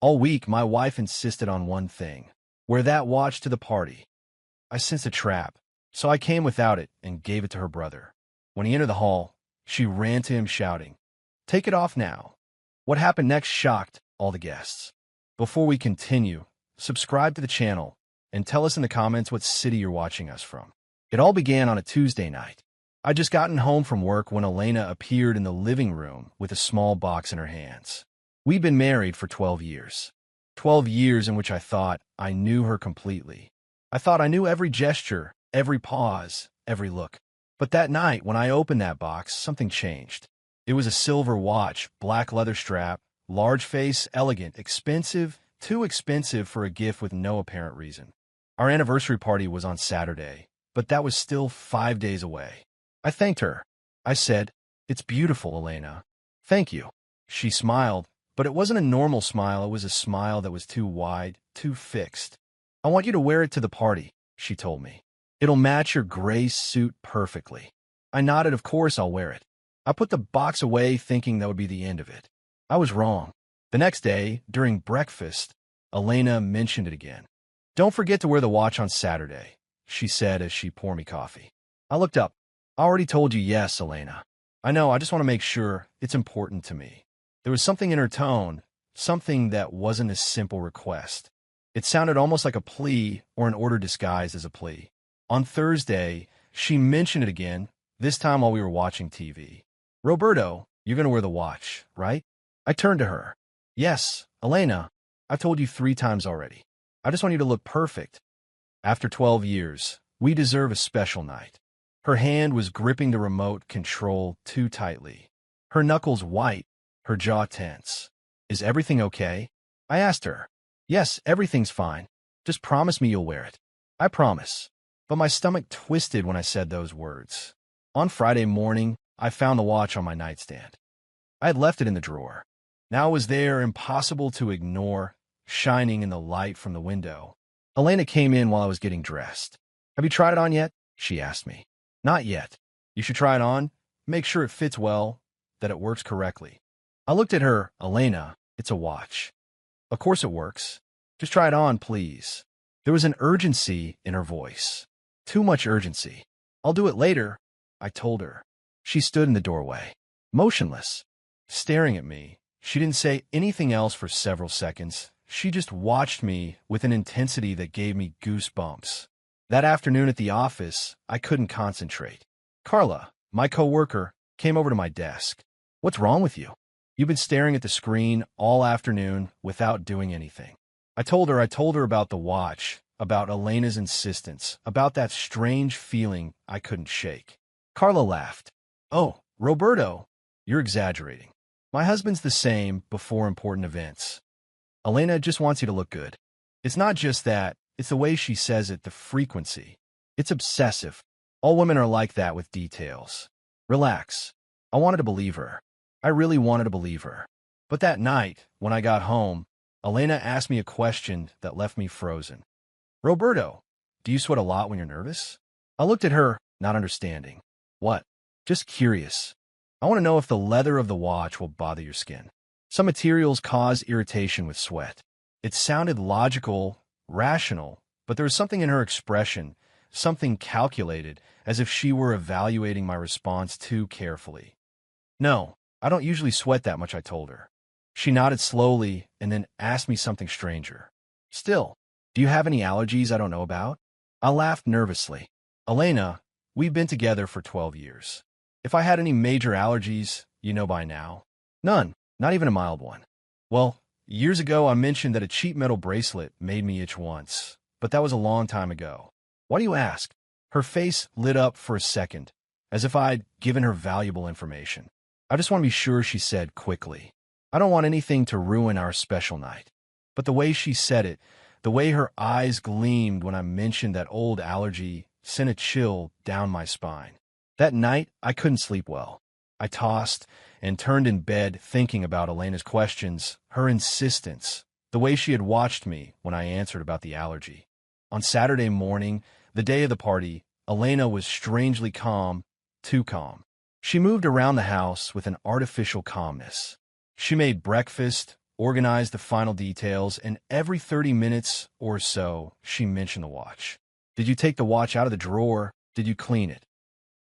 All week, my wife insisted on one thing. Wear that watch to the party. I sensed a trap, so I came without it and gave it to her brother. When he entered the hall, she ran to him shouting, "Take it off now." What happened next shocked all the guests. Before we continue, subscribe to the channel and tell us in the comments what city you're watching us from. It all began on a Tuesday night. I'd just gotten home from work when Elena appeared in the living room with a small box in her hands. We'd been married for 12 years. 12 years in which I thought I knew her completely. I thought I knew every gesture, every pause, every look. But that night, when I opened that box, something changed. It was a silver watch, black leather strap, large face, elegant, expensive, too expensive for a gift with no apparent reason. Our anniversary party was on Saturday, but that was still 5 days away. I thanked her. I said, "It's beautiful, Elena." "Thank you." She smiled, but it wasn't a normal smile. It was a smile that was too wide, too fixed. "I want you to wear it to the party," she told me. "It'll match your gray suit perfectly." I nodded. "Of course I'll wear it." I put the box away thinking that would be the end of it. I was wrong. The next day, during breakfast, Elena mentioned it again. "Don't forget to wear the watch on Saturday," she said as she poured me coffee. I looked up. "I already told you yes, Elena." "I know, I just want to make sure. It's important to me." There was something in her tone, something that wasn't a simple request. It sounded almost like a plea or an order disguised as a plea. On Thursday, she mentioned it again, this time while we were watching TV. "Roberto, you're going to wear the watch, right?" I turned to her. "Yes, Elena, I've told you 3 times already. I just want you to look perfect." After 12 years, we deserve a special night. Her hand was gripping the remote control too tightly. Her knuckles white, her jaw tense. "Is everything okay?" I asked her. "Yes, everything's fine. Just promise me you'll wear it." "I promise." But my stomach twisted when I said those words. On Friday morning, I found the watch on my nightstand. I had left it in the drawer. Now it was there, impossible to ignore, shining in the light from the window. Elena came in while I was getting dressed. "Have you tried it on yet?" she asked me. "Not yet." "You should try it on. Make sure it fits well, that it works correctly." I looked at her. "Elena, it's a watch." "Of course it works. Just try it on, please." There was an urgency in her voice. Too much urgency. "I'll do it later," I told her. She stood in the doorway, motionless, staring at me. She didn't say anything else for several seconds. She just watched me with an intensity that gave me goosebumps. That afternoon at the office, I couldn't concentrate. Carla, my coworker, came over to my desk. "What's wrong with you? You've been staring at the screen all afternoon without doing anything." I told her about the watch, about Elena's insistence, about that strange feeling I couldn't shake. Carla laughed. "Oh, Roberto, you're exaggerating. My husband's the same before important events. Elena just wants you to look good. It's not just that, it's the way she says it, the frequency. It's obsessive. All women are like that with details." Relax. I wanted to believe her. I really wanted to believe her. But that night, when I got home, Elena asked me a question that left me frozen. "Roberto, do you sweat a lot when you're nervous?" I looked at her, not understanding. "What?" "Just curious. I want to know if the leather of the watch will bother your skin. Some materials cause irritation with sweat." It sounded logical, rational, but there was something in her expression, something calculated, as if she were evaluating my response too carefully. "No, I don't usually sweat that much," I told her. She nodded slowly and then asked me something stranger. "Still, do you have any allergies I don't know about?" I laughed nervously. "Elena, we've been together for 12 years. If I had any major allergies, you know by now." "None, not even a mild one." "Well, years ago I mentioned that a cheap metal bracelet made me itch once, but that was a long time ago." "Why do you ask?" Her face lit up for a second, as if I'd given her valuable information. "I just want to be sure," she said quickly. "I don't want anything to ruin our special night." But the way she said it, the way her eyes gleamed when I mentioned that old allergy, sent a chill down my spine. That night, I couldn't sleep well. I tossed and turned in bed thinking about Elena's questions, her insistence, the way she had watched me when I answered about the allergy. On Saturday morning, the day of the party, Elena was strangely calm, too calm. She moved around the house with an artificial calmness. She made breakfast, organized the final details, and every 30 minutes or so, she mentioned the watch. Did you take the watch out of the drawer? Did you clean it?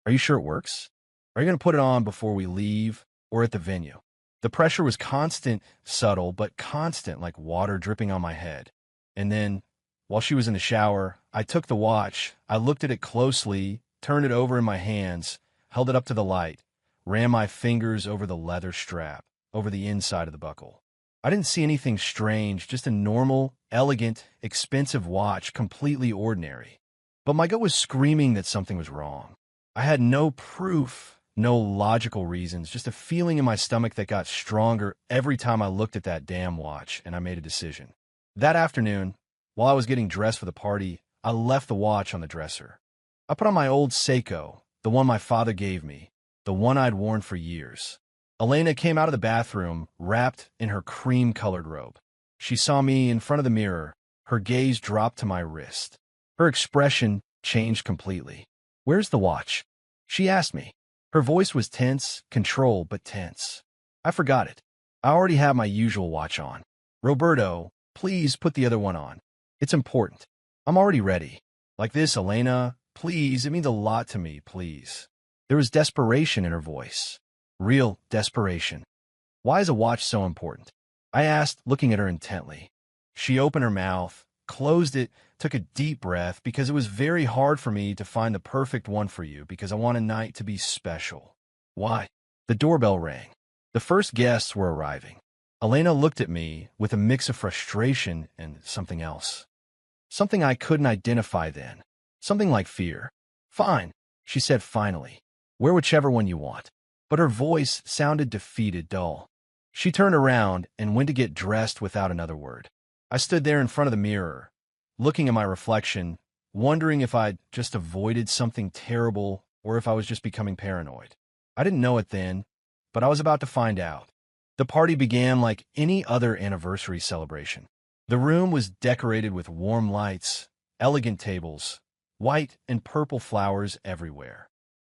Are you sure it works? Are you going to put it on before we leave or at the venue? The pressure was constant, subtle, but constant, like water dripping on my head. And then, while she was in the shower, I took the watch, I looked at it closely, turned it over in my hands, held it up to the light, ran my fingers over the leather strap, over the inside of the buckle. I didn't see anything strange, just a normal, elegant, expensive watch, completely ordinary. But my gut was screaming that something was wrong. I had no proof, no logical reasons, just a feeling in my stomach that got stronger every time I looked at that damn watch, and I made a decision. That afternoon, while I was getting dressed for the party, I left the watch on the dresser. I put on my old Seiko, the one my father gave me, the one I'd worn for years. Elena came out of the bathroom, wrapped in her cream-colored robe. She saw me in front of the mirror. Her gaze dropped to my wrist. Her expression changed completely. "Where's the watch?" she asked me. Her voice was tense, controlled, but tense. I forgot it. I already have my usual watch on. "Roberto, please put the other one on. It's important. I'm already ready." "Like this, Elena, please, it means a lot to me, please." There was desperation in her voice. Real desperation. "Why is a watch so important?" I asked, looking at her intently. She opened her mouth, closed it, took a deep breath, because it was very hard for me to find the perfect one for you, because I want a night to be special. "Why?" The doorbell rang. The first guests were arriving. Elena looked at me with a mix of frustration and something else. Something I couldn't identify then. Something like fear. "Fine," she said finally. "Wear whichever one you want." But her voice sounded defeated, dull. She turned around and went to get dressed without another word. I stood there in front of the mirror, looking at my reflection, wondering if I'd just avoided something terrible or if I was just becoming paranoid. I didn't know it then, but I was about to find out. The party began like any other anniversary celebration. The room was decorated with warm lights, elegant tables, white and purple flowers everywhere.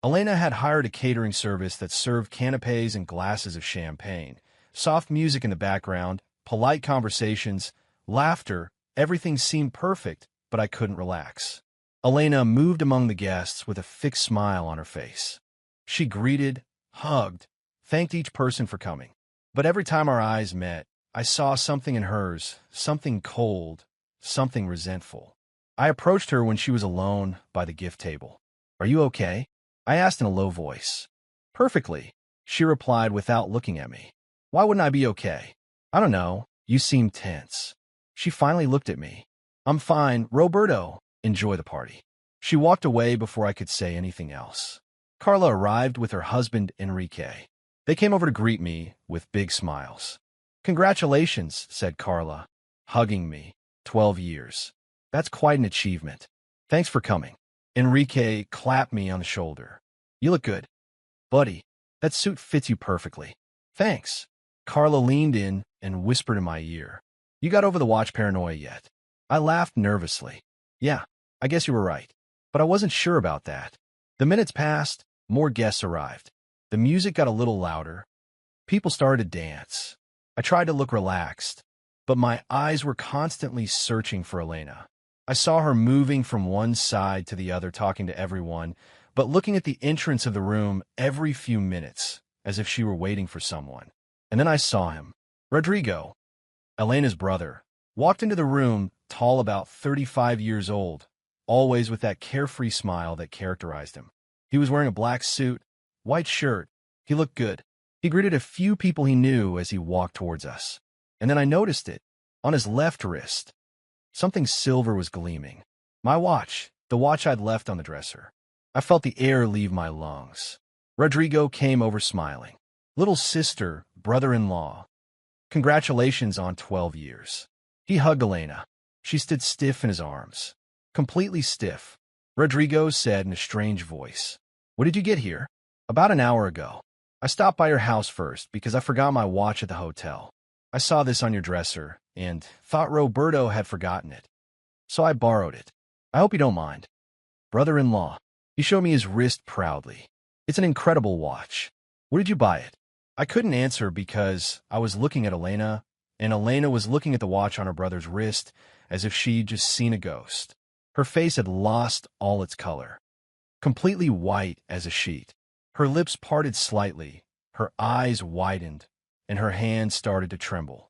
Elena had hired a catering service that served canapes and glasses of champagne, soft music in the background, polite conversations, laughter. Everything seemed perfect, but I couldn't relax. Elena moved among the guests with a fixed smile on her face. She greeted, hugged, thanked each person for coming. But every time our eyes met, I saw something in hers, something cold, something resentful. I approached her when she was alone by the gift table. "Are you okay?" I asked in a low voice. "Perfectly," she replied without looking at me. "Why wouldn't I be okay?" "I don't know. You seem tense." She finally looked at me. "I'm fine. Roberto, enjoy the party." She walked away before I could say anything else. Carla arrived with her husband, Enrique. They came over to greet me with big smiles. "Congratulations," said Carla, hugging me. 12 years. That's quite an achievement. Thanks for coming. Enrique clapped me on the shoulder. "You look good. Buddy, that suit fits you perfectly." "Thanks." Carla leaned in and whispered in my ear. "You got over the watch paranoia yet?" I laughed nervously. "Yeah, I guess you were right. But I wasn't sure about that." The minutes passed, more guests arrived. The music got a little louder. People started to dance. I tried to look relaxed, but my eyes were constantly searching for Elena. I saw her moving from one side to the other, talking to everyone, but looking at the entrance of the room every few minutes, as if she were waiting for someone. And then I saw him. Rodrigo, Elena's brother, walked into the room, tall, about 35 years old, always with that carefree smile that characterized him. He was wearing a black suit, white shirt. He looked good. He greeted a few people he knew as he walked towards us. And then I noticed it. On his left wrist, something silver was gleaming. My watch, the watch I'd left on the dresser. I felt the air leave my lungs. Rodrigo came over smiling. "Little sister, brother-in-law. Congratulations on 12 years. He hugged Elena. She stood stiff in his arms. Completely stiff. Rodrigo said in a strange voice, "What did you get here?" "About an hour ago. I stopped by your house first because I forgot my watch at the hotel. I saw this on your dresser and thought Roberto had forgotten it. So I borrowed it. I hope you don't mind." "Brother-in-law." He showed me his wrist proudly. "It's an incredible watch. Where did you buy it?" I couldn't answer because I was looking at Elena, and Elena was looking at the watch on her brother's wrist as if she'd just seen a ghost. Her face had lost all its color, completely white as a sheet. Her lips parted slightly, her eyes widened, and her hands started to tremble.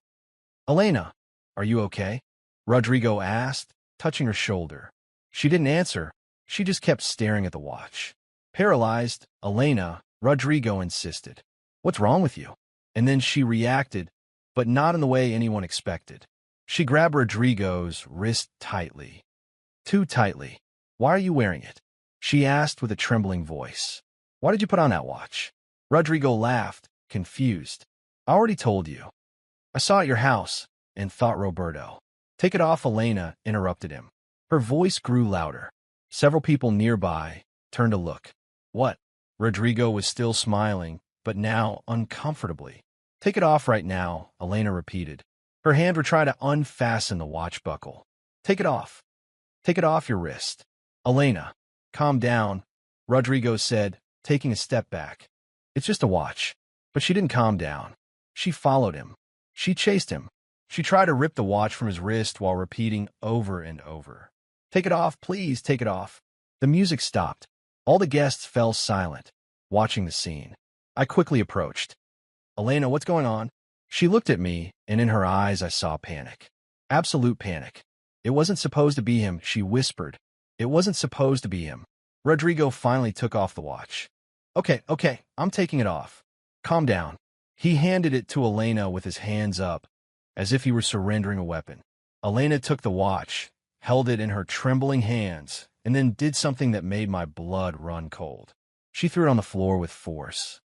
"Elena, are you okay?" Rodrigo asked, touching her shoulder. She didn't answer. She just kept staring at the watch. Paralyzed, Elena, Rodrigo insisted, "What's wrong with you?" And then she reacted, but not in the way anyone expected. She grabbed Rodrigo's wrist tightly. Too tightly. "Why are you wearing it?" she asked with a trembling voice. "Why did you put on that watch?" Rodrigo laughed, confused. "I already told you. I saw it at your house and thought Roberto." "Take it off," Elena interrupted him. Her voice grew louder. Several people nearby turned to look. "What?" Rodrigo was still smiling, but now uncomfortably. "Take it off right now," Elena repeated. Her hand were trying to unfasten the watch buckle. "Take it off. Take it off your wrist." "Elena, calm down," Rodrigo said, taking a step back. "It's just a watch." But she didn't calm down. She followed him. She chased him. She tried to rip the watch from his wrist while repeating over and over, "Take it off, please, take it off." The music stopped. All the guests fell silent, watching the scene. I quickly approached. "Elena, what's going on?" She looked at me, and in her eyes I saw panic. Absolute panic. "It wasn't supposed to be him," she whispered. "It wasn't supposed to be him." Rodrigo finally took off the watch. Okay, I'm taking it off." "Calm down." He handed it to Elena with his hands up, as if he were surrendering a weapon. Elena took the watch, held it in her trembling hands, and then did something that made my blood run cold. She threw it on the floor with force.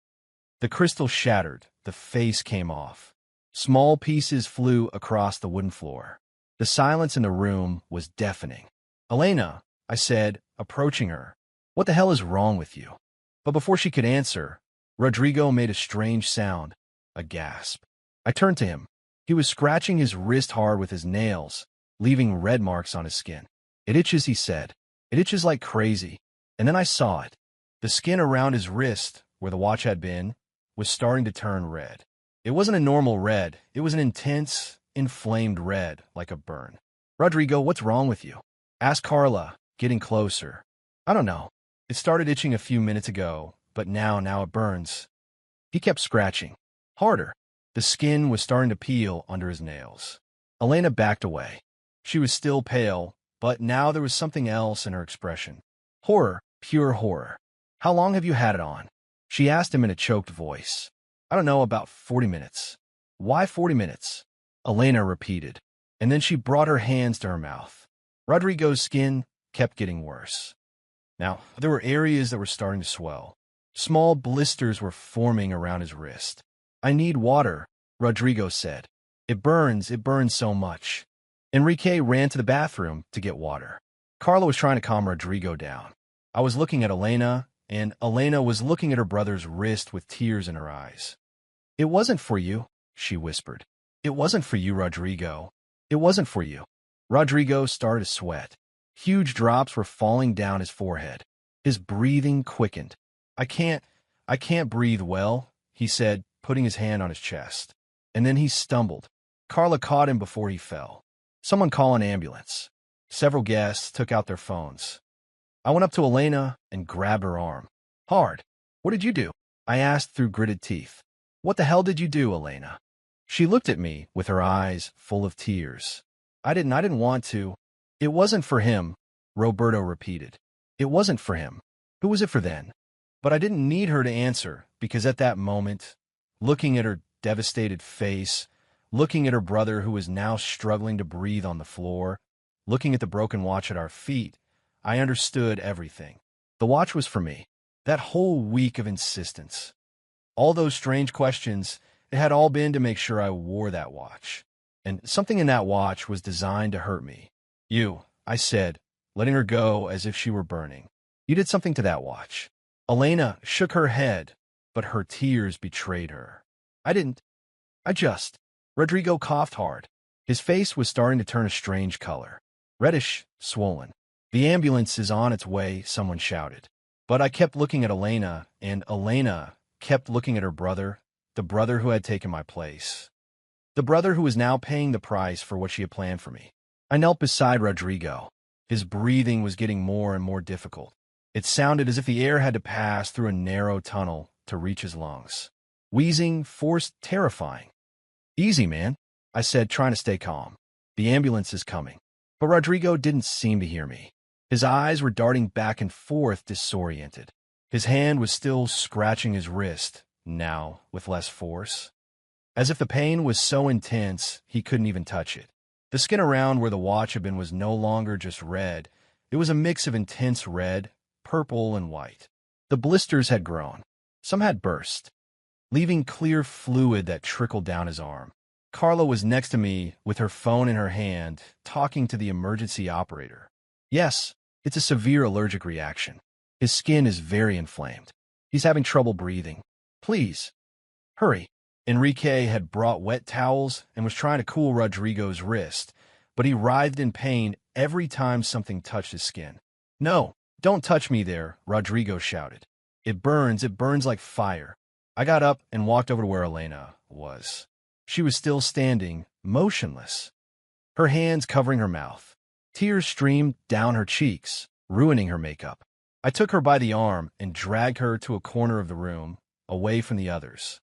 The crystal shattered, the face came off. Small pieces flew across the wooden floor. The silence in the room was deafening. "Elena," I said, approaching her, "what the hell is wrong with you?" But before she could answer, Rodrigo made a strange sound, a gasp. I turned to him. He was scratching his wrist hard with his nails, leaving red marks on his skin. "It itches," he said. "It itches like crazy." And then I saw it. The skin around his wrist, where the watch had been, was starting to turn red. It wasn't a normal red. It was an intense, inflamed red, like a burn. "Rodrigo, what's wrong with you?" asked Carla, getting closer. "I don't know. It started itching a few minutes ago, but now it burns." He kept scratching. Harder. The skin was starting to peel under his nails. Elena backed away. She was still pale, but now there was something else in her expression. Horror, pure horror. "How long have you had it on?" she asked him in a choked voice. "I don't know, about 40 minutes. "Why 40 minutes?" Elena repeated, and then she brought her hands to her mouth. Rodrigo's skin kept getting worse. Now, there were areas that were starting to swell. Small blisters were forming around his wrist. "I need water," Rodrigo said. It burns so much." Enrique ran to the bathroom to get water. Carla was trying to calm Rodrigo down. I was looking at Elena, and Elena was looking at her brother's wrist with tears in her eyes. "It wasn't for you," she whispered. "It wasn't for you, Rodrigo. It wasn't for you." Rodrigo started to sweat. Huge drops were falling down his forehead. His breathing quickened. I can't breathe well," he said, putting his hand on his chest. And then he stumbled. Carla caught him before he fell. "Someone call an ambulance." Several guests took out their phones. I went up to Elena and grabbed her arm. Hard. "What did you do?" I asked through gritted teeth. "What the hell did you do, Elena?" She looked at me with her eyes full of tears. I didn't want to." "It wasn't for him," Roberto repeated. "It wasn't for him. Who was it for then?" But I didn't need her to answer, because at that moment, looking at her devastated face, looking at her brother who was now struggling to breathe on the floor, looking at the broken watch at our feet, I understood everything. The watch was for me. That whole week of insistence. All those strange questions, it had all been to make sure I wore that watch. And something in that watch was designed to hurt me. "You," I said, letting her go as if she were burning. "You did something to that watch." Elena shook her head, but her tears betrayed her. "I didn't. I just..." Rodrigo coughed hard. His face was starting to turn a strange color. Reddish, swollen. "The ambulance is on its way," someone shouted. But I kept looking at Elena, and Elena kept looking at her brother, the brother who had taken my place. The brother who was now paying the price for what she had planned for me. I knelt beside Rodrigo. His breathing was getting more and more difficult. It sounded as if the air had to pass through a narrow tunnel to reach his lungs. Wheezing, forced, terrifying. "Easy, man," I said, trying to stay calm. "The ambulance is coming." But Rodrigo didn't seem to hear me. His eyes were darting back and forth, disoriented. His hand was still scratching his wrist, now with less force. As if the pain was so intense, he couldn't even touch it. The skin around where the watch had been was no longer just red. It was a mix of intense red, purple, and white. The blisters had grown. Some had burst, leaving clear fluid that trickled down his arm. Carla was next to me with her phone in her hand, talking to the emergency operator. "Yes, it's a severe allergic reaction. His skin is very inflamed. He's having trouble breathing. Please, hurry." Enrique had brought wet towels and was trying to cool Rodrigo's wrist, but he writhed in pain every time something touched his skin. "No, don't touch me there," Rodrigo shouted. It burns like fire." I got up and walked over to where Elena was. She was still standing, motionless, her hands covering her mouth. Tears streamed down her cheeks, ruining her makeup. I took her by the arm and dragged her to a corner of the room, away from the others.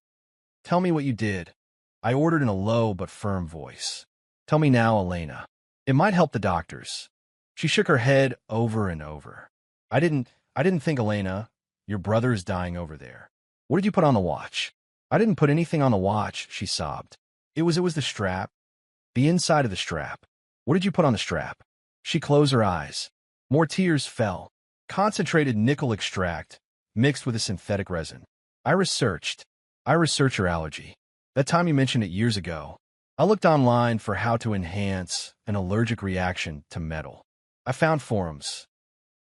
"Tell me what you did," I ordered in a low but firm voice. "Tell me now, Elena. It might help the doctors." She shook her head over and over. I didn't think, Elena. Your brother is dying over there. What did you put on the watch?" "I didn't put anything on the watch," she sobbed. It was the strap. The inside of the strap. What did you put on the strap?" She closed her eyes. More tears fell. Concentrated nickel extract, mixed with a synthetic resin. I researched her allergy. That time you mentioned it years ago. I looked online for how to enhance an allergic reaction to metal. I found forums.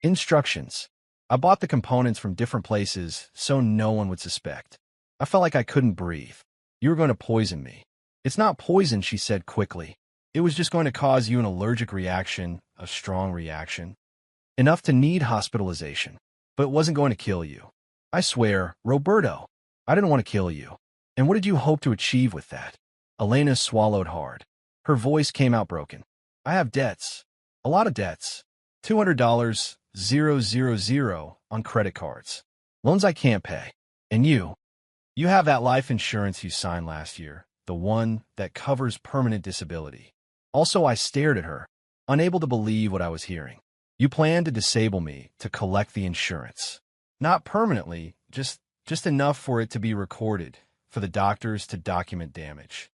Instructions. I bought the components from different places so no one would suspect. I felt like I couldn't breathe. "You were going to poison me." "It's not poison," she said quickly. "It was just going to cause you an allergic reaction, a strong reaction. Enough to need hospitalization. But it wasn't going to kill you. I swear, Roberto, I didn't want to kill you. And what did you hope to achieve with that?" Elena swallowed hard. Her voice came out broken. "I have debts. A lot of debts. $200, 000 on credit cards. Loans I can't pay. And you have that life insurance you signed last year, the one that covers permanent disability." Also, I stared at her, unable to believe what I was hearing. "You plan to disable me to collect the insurance. Not permanently, just enough for it to be recorded, for the doctors to document damage.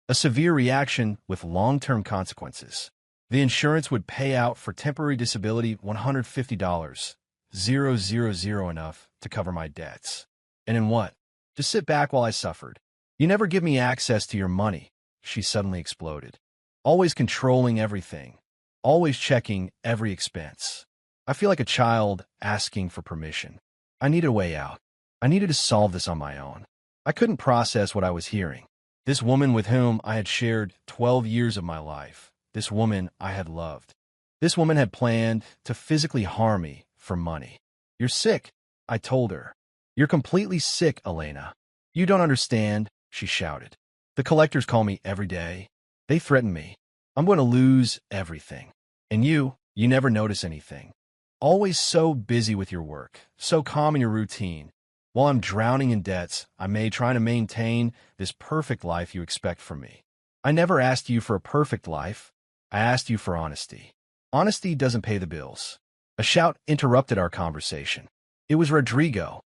A severe reaction with long-term consequences. The insurance would pay out for temporary disability $150, 000 enough to cover my debts. And in what? To sit back while I suffered. You never give me access to your money," she suddenly exploded. "Always controlling everything. Always checking every expense. I feel like a child asking for permission. I needed a way out. I needed to solve this on my own. I couldn't process what I was hearing. This woman with whom I had shared 12 years of my life. This woman I had loved. This woman had planned to physically harm me for money. "You're sick," I told her. "You're completely sick, Elena. You don't understand," she shouted. "The collectors call me every day. They threaten me. I'm going to lose everything. And you never notice anything. Always so busy with your work, so calm in your routine. While I'm drowning in debts, trying to maintain this perfect life you expect from me. I never asked you for a perfect life. I asked you for honesty. Honesty doesn't pay the bills." A shout interrupted our conversation. It was Rodrigo.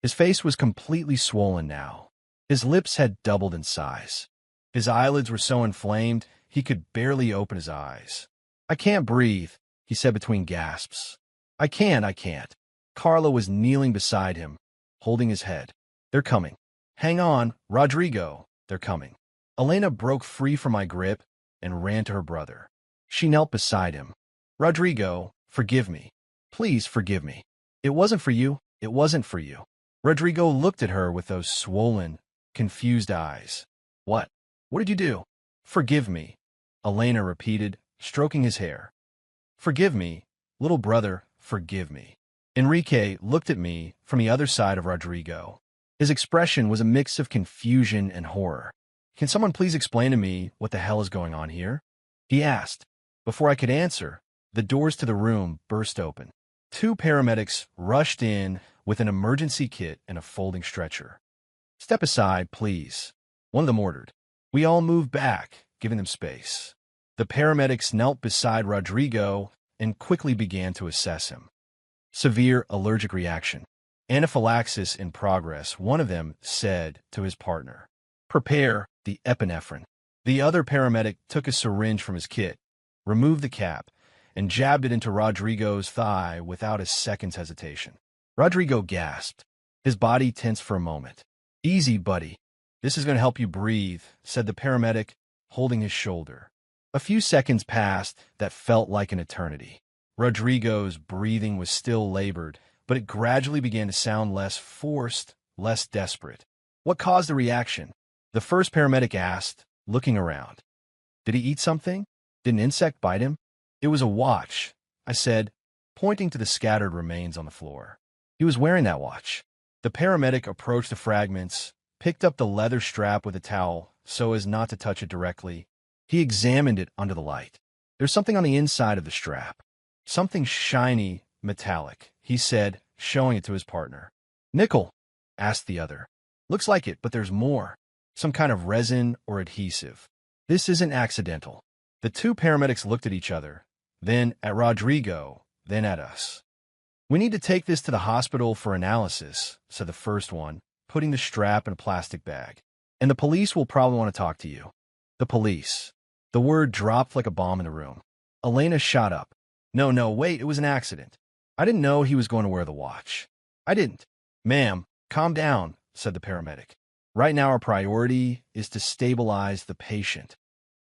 His face was completely swollen now. His lips had doubled in size. His eyelids were so inflamed, he could barely open his eyes. "I can't breathe," he said between gasps. I can't. Carla was kneeling beside him, holding his head. "They're coming. Hang on, Rodrigo, they're coming." Elena broke free from my grip and ran to her brother. She knelt beside him. "Rodrigo, forgive me. Please forgive me. It wasn't for you. It wasn't for you." Rodrigo looked at her with those swollen, confused eyes. What did you do?" "Forgive me," Elena repeated, stroking his hair. "Forgive me, little brother, forgive me." Enrique looked at me from the other side of Rodrigo. His expression was a mix of confusion and horror. Can someone please explain to me what the hell is going on here? He asked. Before I could answer, the doors to the room burst open. Two paramedics rushed in with an emergency kit and a folding stretcher. Step aside, please, one of them ordered. We all moved back, giving them space. The paramedics knelt beside Rodrigo and quickly began to assess him. Severe allergic reaction. Anaphylaxis in progress, one of them said to his partner. Prepare the epinephrine. The other paramedic took a syringe from his kit, removed the cap, and jabbed it into Rodrigo's thigh without a second's hesitation. Rodrigo gasped. His body tensed for a moment. Easy, buddy. This is going to help you breathe, said the paramedic, holding his shoulder. A few seconds passed that felt like an eternity. Rodrigo's breathing was still labored, but it gradually began to sound less forced, less desperate. What caused the reaction? The first paramedic asked, looking around. Did he eat something? Did an insect bite him? It was a watch, I said, pointing to the scattered remains on the floor. He was wearing that watch. The paramedic approached the fragments, picked up the leather strap with a towel so as not to touch it directly. He examined it under the light. There's something on the inside of the strap. Something shiny, metallic, he said, showing it to his partner. Nickel? Asked the other. Looks like it, but there's more. Some kind of resin or adhesive. This isn't accidental. The two paramedics looked at each other, then at Rodrigo, then at us. We need to take this to the hospital for analysis, said the first one, putting the strap in a plastic bag. And the police will probably want to talk to you. The police. The word dropped like a bomb in the room. Elena shot up. No, wait, it was an accident. I didn't know he was going to wear the watch. I didn't. Ma'am, calm down, said the paramedic. Right now our priority is to stabilize the patient.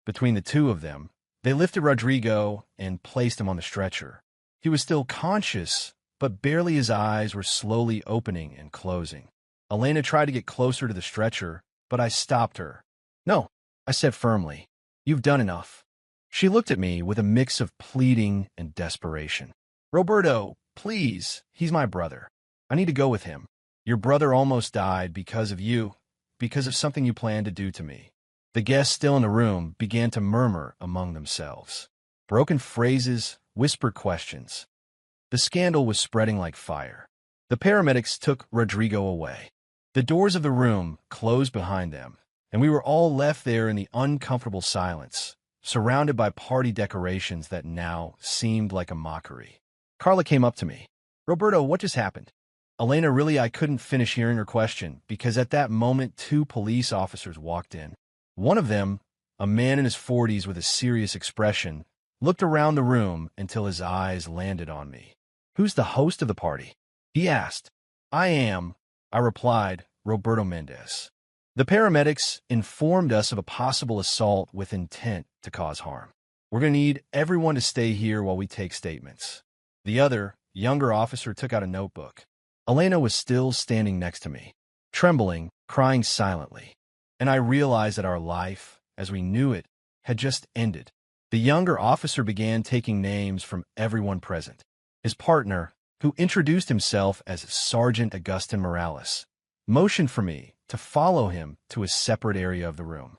Between the two of them, they lifted Rodrigo and placed him on the stretcher. He was still conscious, but barely his eyes were slowly opening and closing. Elena tried to get closer to the stretcher, but I stopped her. No, I said firmly. You've done enough. She looked at me with a mix of pleading and desperation. Roberto, please, he's my brother. I need to go with him. Your brother almost died because of you, because of something you planned to do to me. The guests still in the room began to murmur among themselves. Broken phrases, whispered questions. The scandal was spreading like fire. The paramedics took Rodrigo away. The doors of the room closed behind them, and we were all left there in the uncomfortable silence, surrounded by party decorations that now seemed like a mockery. Carla came up to me. Roberto, what just happened? Elena, really, I couldn't finish hearing her question because at that moment, two police officers walked in. One of them, a man in his 40s with a serious expression, looked around the room until his eyes landed on me. Who's the host of the party? He asked. I am, I replied, Roberto Mendez. The paramedics informed us of a possible assault with intent to cause harm. We're going to need everyone to stay here while we take statements. The other, younger officer took out a notebook. Elena was still standing next to me, trembling, crying silently. And I realized that our life, as we knew it, had just ended. The younger officer began taking names from everyone present. His partner, who introduced himself as Sergeant Agustin Morales, motioned for me to follow him to a separate area of the room.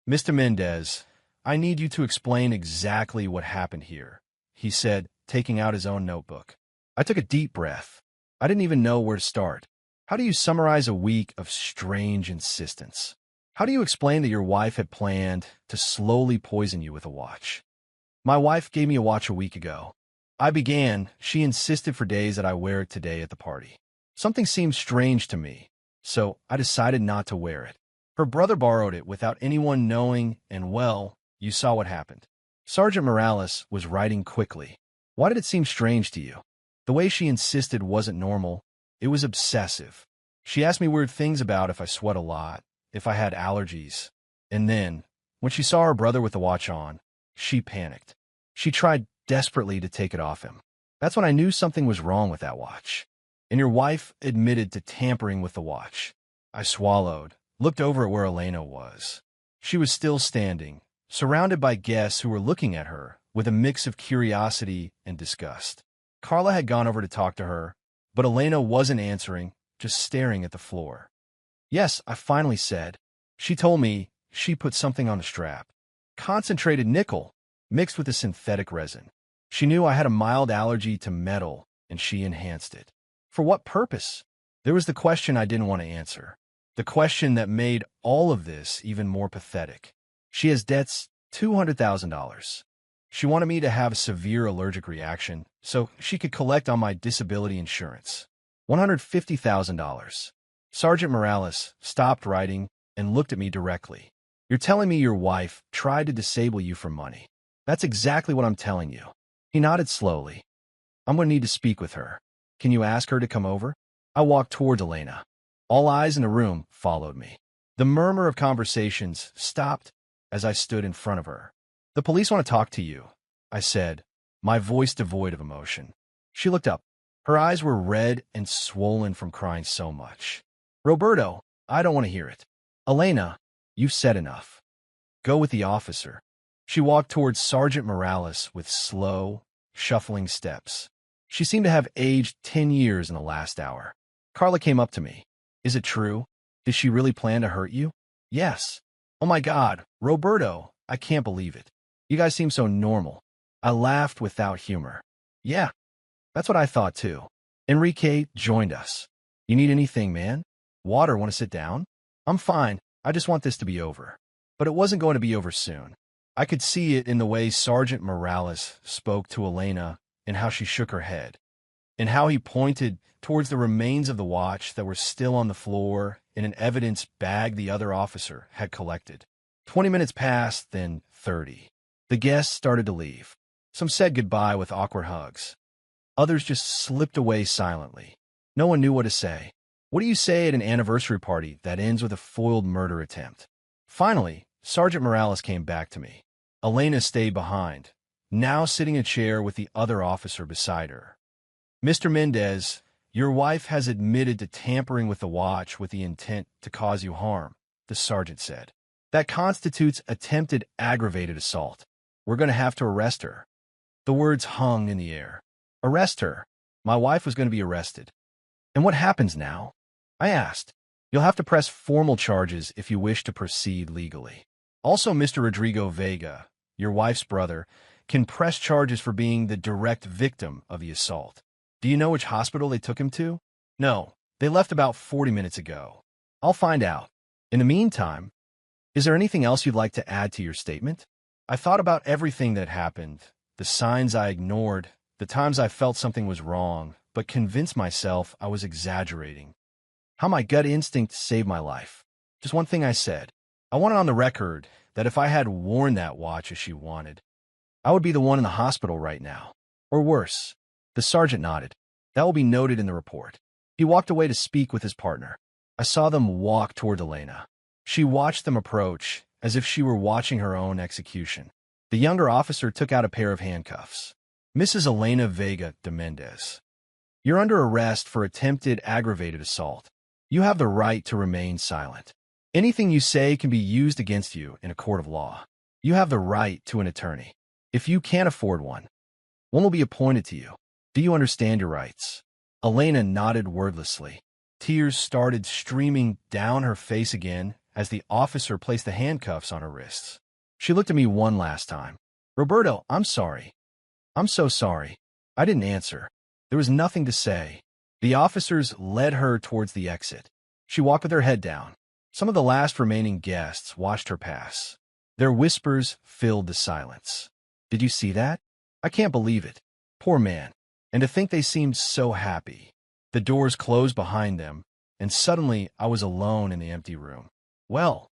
Mr. Mendez, I need you to explain exactly what happened here, he said, taking out his own notebook. I took a deep breath. I didn't even know where to start. How do you summarize a week of strange insistence? How do you explain that your wife had planned to slowly poison you with a watch? My wife gave me a watch a week ago. I began. She insisted for days that I wear it today at the party. Something seemed strange to me, so I decided not to wear it. Her brother borrowed it without anyone knowing, and well, you saw what happened. Sergeant Morales was writing quickly. Why did it seem strange to you? The way she insisted wasn't normal. It was obsessive. She asked me weird things about if I sweat a lot, if I had allergies. And then, when she saw her brother with the watch on, she panicked. She tried desperately to take it off him. That's when I knew something was wrong with that watch. And your wife admitted to tampering with the watch. I swallowed, looked over at where Elena was. She was still standing, surrounded by guests who were looking at her with a mix of curiosity and disgust. Carla had gone over to talk to her, but Elena wasn't answering, just staring at the floor. Yes, I finally said. She told me she put something on the strap. Concentrated nickel, mixed with a synthetic resin. She knew I had a mild allergy to metal, and she enhanced it. For what purpose? There was the question I didn't want to answer. The question that made all of this even more pathetic. She has debts, $200,000. She wanted me to have a severe allergic reaction so she could collect on my disability insurance. $150,000. Sergeant Morales stopped writing and looked at me directly. You're telling me your wife tried to disable you for money. That's exactly what I'm telling you. He nodded slowly. I'm going to need to speak with her. Can you ask her to come over? I walked toward Elena. All eyes in the room followed me. The murmur of conversations stopped as I stood in front of her. The police want to talk to you, I said, my voice devoid of emotion. She looked up. Her eyes were red and swollen from crying so much. Roberto, I don't want to hear it. Elena, you've said enough. Go with the officer. She walked towards Sergeant Morales with slow, shuffling steps. She seemed to have aged 10 years in the last hour. Carla came up to me. Is it true? Did she really plan to hurt you? Yes. Oh my God, Roberto, I can't believe it. You guys seem so normal. I laughed without humor. Yeah, that's what I thought too. Enrique joined us. You need anything, man? Water, want to sit down? I'm fine. I just want this to be over. But it wasn't going to be over soon. I could see it in the way Sergeant Morales spoke to Elena and how she shook her head, and how he pointed towards the remains of the watch that were still on the floor in an evidence bag the other officer had collected. 20 minutes passed, then 30. The guests started to leave. Some said goodbye with awkward hugs. Others just slipped away silently. No one knew what to say. What do you say at an anniversary party that ends with a foiled murder attempt? Finally, Sergeant Morales came back to me. Elena stayed behind, now sitting in a chair with the other officer beside her. Mr. Mendez, your wife has admitted to tampering with the watch with the intent to cause you harm, the sergeant said. That constitutes attempted aggravated assault. We're going to have to arrest her. The words hung in the air. Arrest her. My wife was going to be arrested. And what happens now? I asked. You'll have to press formal charges if you wish to proceed legally. Also, Mr. Rodrigo Vega, your wife's brother, can press charges for being the direct victim of the assault. Do you know which hospital they took him to? No, they left about 40 minutes ago. I'll find out. In the meantime, is there anything else you'd like to add to your statement? I thought about everything that happened, the signs I ignored, the times I felt something was wrong, but convinced myself I was exaggerating. How my gut instinct saved my life. Just one thing I said. I want it on the record that if I had worn that watch as she wanted, I would be the one in the hospital right now. Or worse. The sergeant nodded. That will be noted in the report. He walked away to speak with his partner. I saw them walk toward Elena. She watched them approach, as if she were watching her own execution. The younger officer took out a pair of handcuffs. Mrs. Elena Vega de Mendez, you're under arrest for attempted aggravated assault. You have the right to remain silent. Anything you say can be used against you in a court of law. You have the right to an attorney. If you can't afford one will be appointed to you. Do you understand your rights? Elena nodded wordlessly. Tears started streaming down her face again as the officer placed the handcuffs on her wrists. She looked at me one last time. Roberto, I'm sorry. I'm so sorry. I didn't answer. There was nothing to say. The officers led her towards the exit. She walked with her head down. Some of the last remaining guests watched her pass. Their whispers filled the silence. Did you see that? I can't believe it. Poor man. And to think they seemed so happy. The doors closed behind them, and suddenly I was alone in the empty room. Well,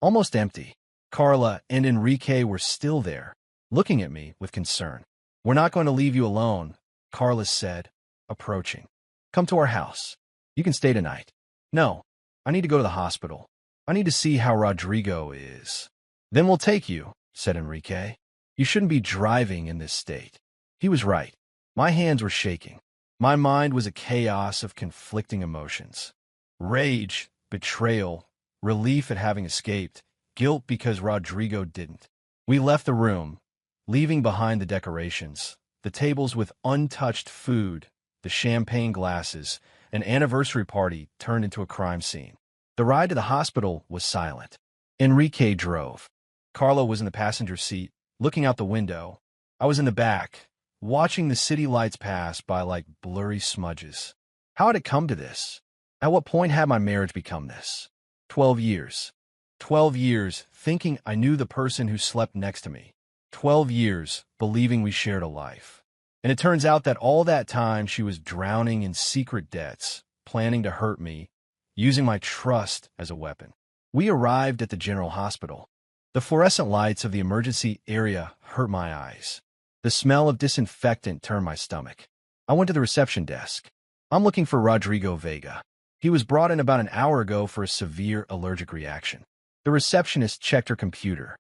almost empty. Carla and Enrique were still there, looking at me with concern. We're not going to leave you alone, Carla said, approaching. Come to our house. You can stay tonight. No, I need to go to the hospital. I need to see how Rodrigo is. Then we'll take you, said Enrique. You shouldn't be driving in this state. He was right. My hands were shaking. My mind was a chaos of conflicting emotions. Rage, betrayal, relief at having escaped, guilt because Rodrigo didn't. We left the room, leaving behind the decorations, the tables with untouched food, the champagne glasses. An anniversary party turned into a crime scene. The ride to the hospital was silent. Enrique drove. Carlo was in the passenger seat, looking out the window. I was in the back, watching the city lights pass by like blurry smudges. How had it come to this? At what point had my marriage become this? 12 years. 12 years thinking I knew the person who slept next to me. 12 years believing we shared a life. And it turns out that all that time she was drowning in secret debts, planning to hurt me, using my trust as a weapon. We arrived at the general hospital. The fluorescent lights of the emergency area hurt my eyes. The smell of disinfectant turned my stomach. I went to the reception desk. I'm looking for Rodrigo Vega. He was brought in about an hour ago for a severe allergic reaction. The receptionist checked her computer.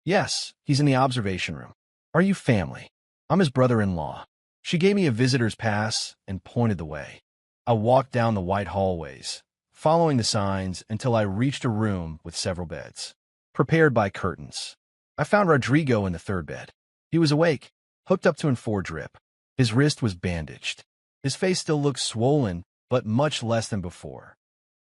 Yes, he's in the observation room. Are you family? I'm his brother-in-law. She gave me a visitor's pass and pointed the way. I walked down the white hallways, following the signs until I reached a room with several beds, prepared by curtains. I found Rodrigo in the third bed. He was awake, hooked up to an 4-drip. His wrist was bandaged. His face still looked swollen, but much less than before.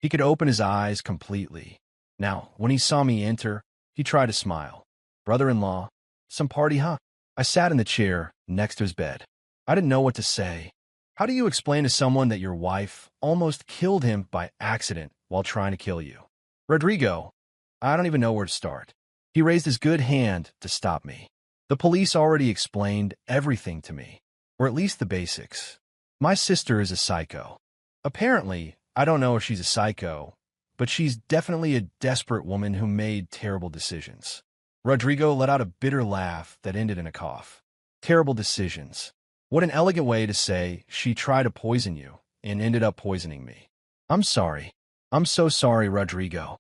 He could open his eyes completely. Now, when he saw me enter, he tried to smile. Brother-in-law, some party, huh? I sat in the chair next to his bed. I didn't know what to say. How do you explain to someone that your wife almost killed him by accident while trying to kill you? Rodrigo, I don't even know where to start. He raised his good hand to stop me. The police already explained everything to me, or at least the basics. My sister is a psycho. Apparently, I don't know if she's a psycho, but she's definitely a desperate woman who made terrible decisions. Rodrigo let out a bitter laugh that ended in a cough. Terrible decisions. What an elegant way to say she tried to poison you and ended up poisoning me. I'm sorry. I'm so sorry, Rodrigo.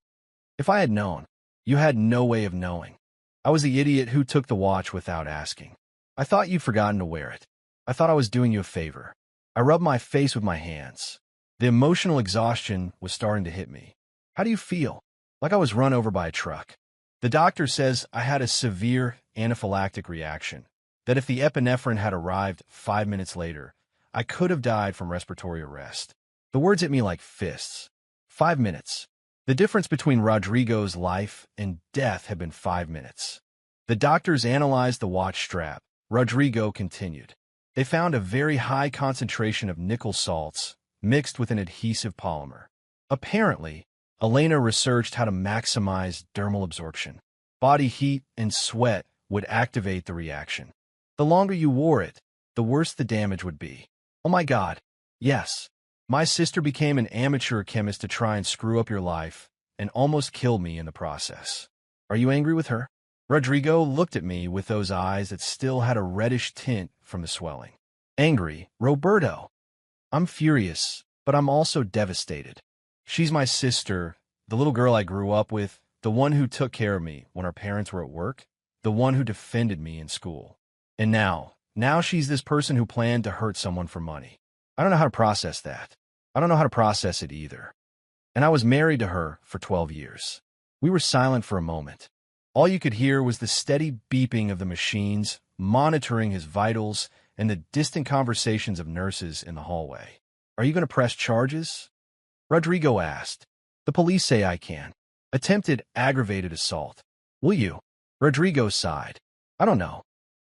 If I had known, you had no way of knowing. I was the idiot who took the watch without asking. I thought you'd forgotten to wear it. I thought I was doing you a favor. I rubbed my face with my hands. The emotional exhaustion was starting to hit me. How do you feel? Like I was run over by a truck. The doctor says I had a severe anaphylactic reaction, that if the epinephrine had arrived 5 minutes later, I could have died from respiratory arrest. The words hit me like fists. 5 minutes. The difference between Rodrigo's life and death had been 5 minutes. The doctors analyzed the watch strap. Rodrigo continued. They found a very high concentration of nickel salts mixed with an adhesive polymer. Apparently, Elena researched how to maximize dermal absorption. Body heat and sweat would activate the reaction. The longer you wore it, the worse the damage would be. Oh my God. Yes. My sister became an amateur chemist to try and screw up your life and almost kill me in the process. Are you angry with her? Rodrigo looked at me with those eyes that still had a reddish tint from the swelling. Angry, Roberto. I'm furious, but I'm also devastated. She's my sister, the little girl I grew up with, the one who took care of me when our parents were at work, the one who defended me in school. And now she's this person who planned to hurt someone for money. I don't know how to process that. I don't know how to process it either. And I was married to her for 12 years. We were silent for a moment. All you could hear was the steady beeping of the machines, monitoring his vitals, and the distant conversations of nurses in the hallway. Are you going to press charges? Rodrigo asked. The police say I can. Attempted aggravated assault. Will you? Rodrigo sighed. I don't know.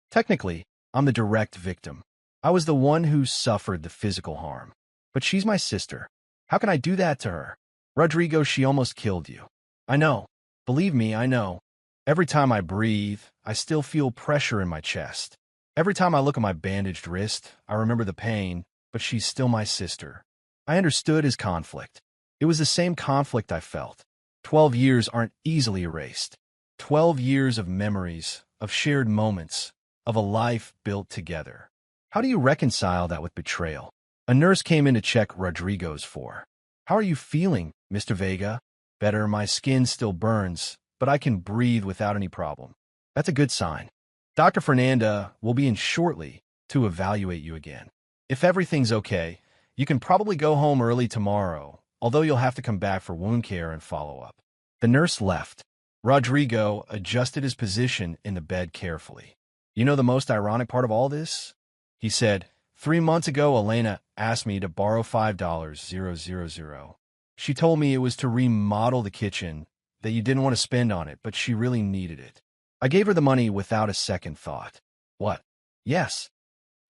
Technically, I'm the direct victim. I was the one who suffered the physical harm. But she's my sister. How can I do that to her? Rodrigo, she almost killed you. I know. Believe me, I know. Every time I breathe, I still feel pressure in my chest. Every time I look at my bandaged wrist, I remember the pain, but she's still my sister. I understood his conflict. It was the same conflict I felt. 12 years aren't easily erased. 12 years of memories, of shared moments, of a life built together. How do you reconcile that with betrayal? A nurse came in to check Rodrigo's for. How are you feeling, Mr. Vega? Better, my skin still burns, but I can breathe without any problem. That's a good sign. Dr. Fernanda will be in shortly to evaluate you again. If everything's okay, you can probably go home early tomorrow, although you'll have to come back for wound care and follow-up. The nurse left. Rodrigo adjusted his position in the bed carefully. You know the most ironic part of all this? He said, 3 months ago, Elena asked me to borrow $5,000. She told me it was to remodel the kitchen, that you didn't want to spend on it, but she really needed it. I gave her the money without a second thought. What? Yes.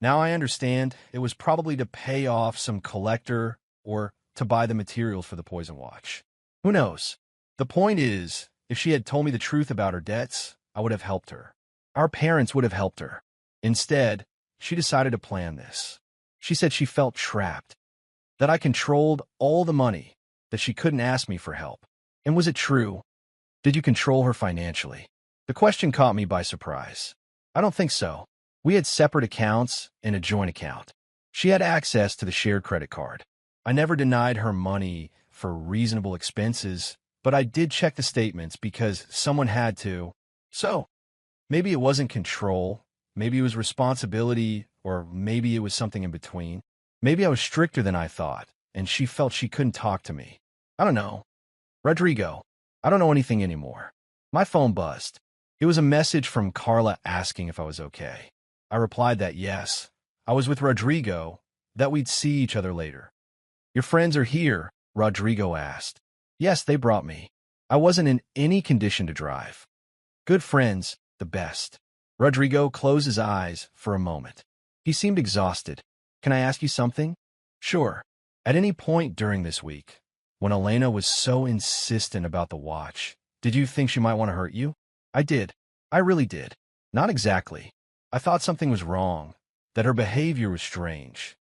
Now I understand. It was probably to pay off some collector or to buy the materials for the poison watch. Who knows? The point is, if she had told me the truth about her debts, I would have helped her. Our parents would have helped her. Instead, she decided to plan this. She said she felt trapped, that I controlled all the money, that she couldn't ask me for help. And was it true? Did you control her financially? The question caught me by surprise. I don't think so. We had separate accounts and a joint account. She had access to the shared credit card. I never denied her money for reasonable expenses, but I did check the statements because someone had to. So, maybe it wasn't control, maybe it was responsibility, or maybe it was something in between. Maybe I was stricter than I thought, and she felt she couldn't talk to me. I don't know. Rodrigo, I don't know anything anymore. My phone buzzed. It was a message from Carla asking if I was okay. I replied that yes, I was with Rodrigo, that we'd see each other later. Your friends are here, Rodrigo asked. Yes, they brought me. I wasn't in any condition to drive. Good friends, the best. Rodrigo closed his eyes for a moment. He seemed exhausted. Can I ask you something? Sure. At any point during this week, when Elena was so insistent about the watch, did you think she might want to hurt you? I did. I really did. Not exactly. I thought something was wrong, that her behavior was strange.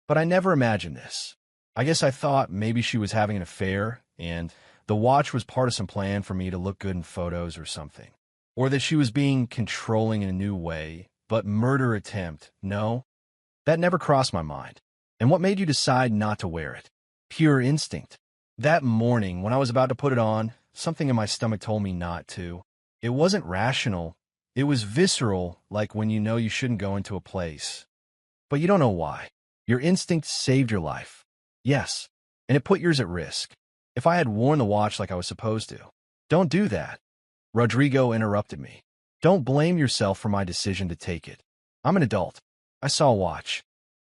But I never imagined this. I guess I thought maybe she was having an affair, and the watch was part of some plan for me to look good in photos or something. Or that she was being controlling in a new way, but murder attempt, no? That never crossed my mind. And what made you decide not to wear it? Pure instinct. That morning, when I was about to put it on, something in my stomach told me not to. It wasn't rational. It was visceral, like when you know you shouldn't go into a place. But you don't know why. Your instinct saved your life. Yes, and it put yours at risk. If I had worn the watch like I was supposed to. Don't do that. Rodrigo interrupted me. Don't blame yourself for my decision to take it. I'm an adult. I saw a watch.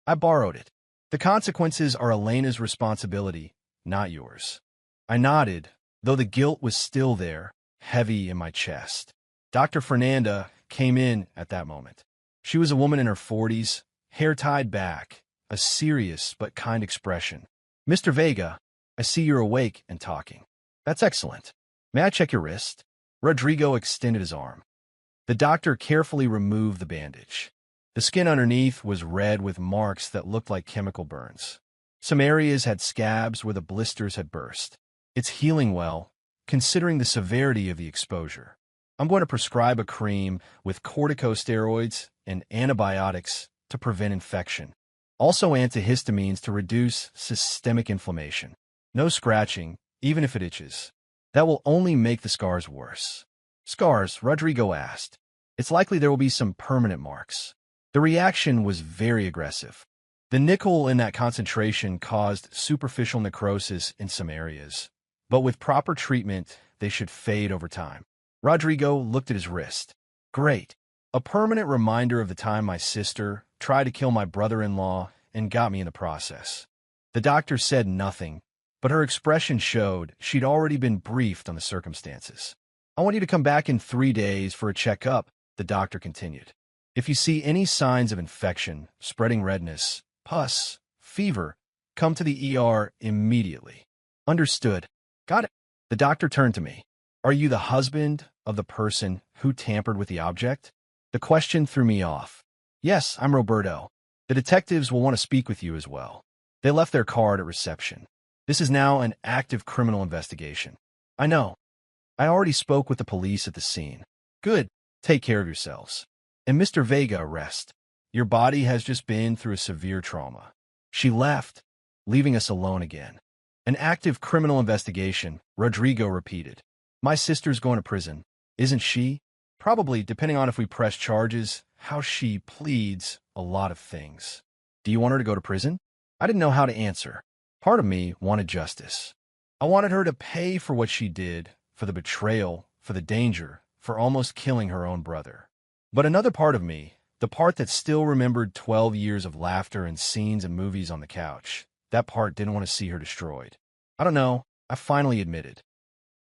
I borrowed it. The consequences are Elena's responsibility, not yours. I nodded, though the guilt was still there, heavy in my chest. Dr. Fernanda came in at that moment. She was a woman in her 40s, hair tied back, a serious but kind expression. Mr. Vega, I see you're awake and talking. That's excellent. May I check your wrist? Rodrigo extended his arm. The doctor carefully removed the bandage. The skin underneath was red with marks that looked like chemical burns. Some areas had scabs where the blisters had burst. It's healing well, considering the severity of the exposure. I'm going to prescribe a cream with corticosteroids and antibiotics to prevent infection. Also antihistamines to reduce systemic inflammation. No scratching, even if it itches. That will only make the scars worse. Scars, Rodrigo asked. It's likely there will be some permanent marks. The reaction was very aggressive. The nickel in that concentration caused superficial necrosis in some areas, but with proper treatment, they should fade over time. Rodrigo looked at his wrist. Great. A permanent reminder of the time my sister tried to kill my brother-in-law and got me in the process. The doctor said nothing, but her expression showed she'd already been briefed on the circumstances. I want you to come back in 3 days for a checkup, the doctor continued. If you see any signs of infection, spreading redness, pus, fever, come to the ER immediately. Understood. Got it. The doctor turned to me. Are you the husband of the person who tampered with the object? The question threw me off. Yes, I'm Roberto. The detectives will want to speak with you as well. They left their card at reception. This is now an active criminal investigation. I know. I already spoke with the police at the scene. Good. Take care of yourselves. And Mr. Vega, rest. Your body has just been through a severe trauma. She left, leaving us alone again. An active criminal investigation, Rodrigo repeated. My sister's going to prison, isn't she? Probably, depending on if we press charges, how she pleads, a lot of things. Do you want her to go to prison? I didn't know how to answer. Part of me wanted justice. I wanted her to pay for what she did, for the betrayal, for the danger, for almost killing her own brother. But another part of me, the part that still remembered 12 years of laughter and scenes and movies on the couch, that part didn't want to see her destroyed. I don't know, I finally admitted.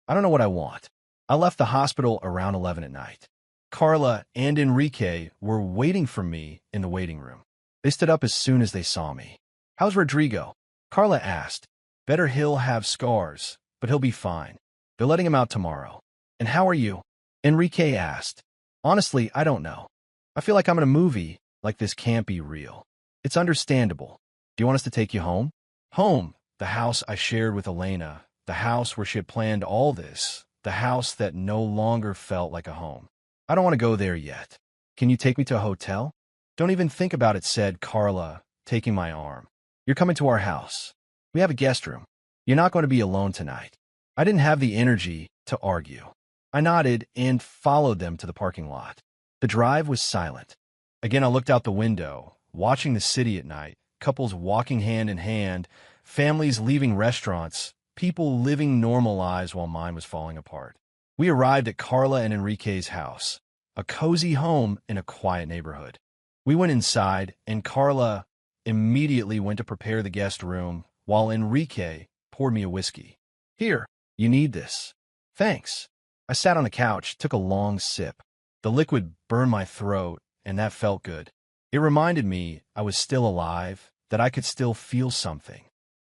I don't know what I want. I left the hospital around 11 at night. Carla and Enrique were waiting for me in the waiting room. They stood up as soon as they saw me. How's Rodrigo? Carla asked. Better, he'll have scars, but he'll be fine. They're letting him out tomorrow. And how are you? Enrique asked. Honestly, I don't know. I feel like I'm in a movie, like this can't be real. It's understandable. Do you want us to take you home? Home, the house I shared with Elena, the house where she had planned all this, the house that no longer felt like a home. I don't want to go there yet. Can you take me to a hotel? Don't even think about it, said Carla, taking my arm. You're coming to our house. We have a guest room. You're not going to be alone tonight. I didn't have the energy to argue. I nodded and followed them to the parking lot. The drive was silent. Again, I looked out the window, watching the city at night, couples walking hand in hand, families leaving restaurants, people living normal lives while mine was falling apart. We arrived at Carla and Enrique's house, a cozy home in a quiet neighborhood. We went inside, and Carla immediately went to prepare the guest room, while Enrique poured me a whiskey. Here, you need this. Thanks. I sat on the couch, took a long sip. The liquid burned my throat, and that felt good. It reminded me I was still alive, that I could still feel something.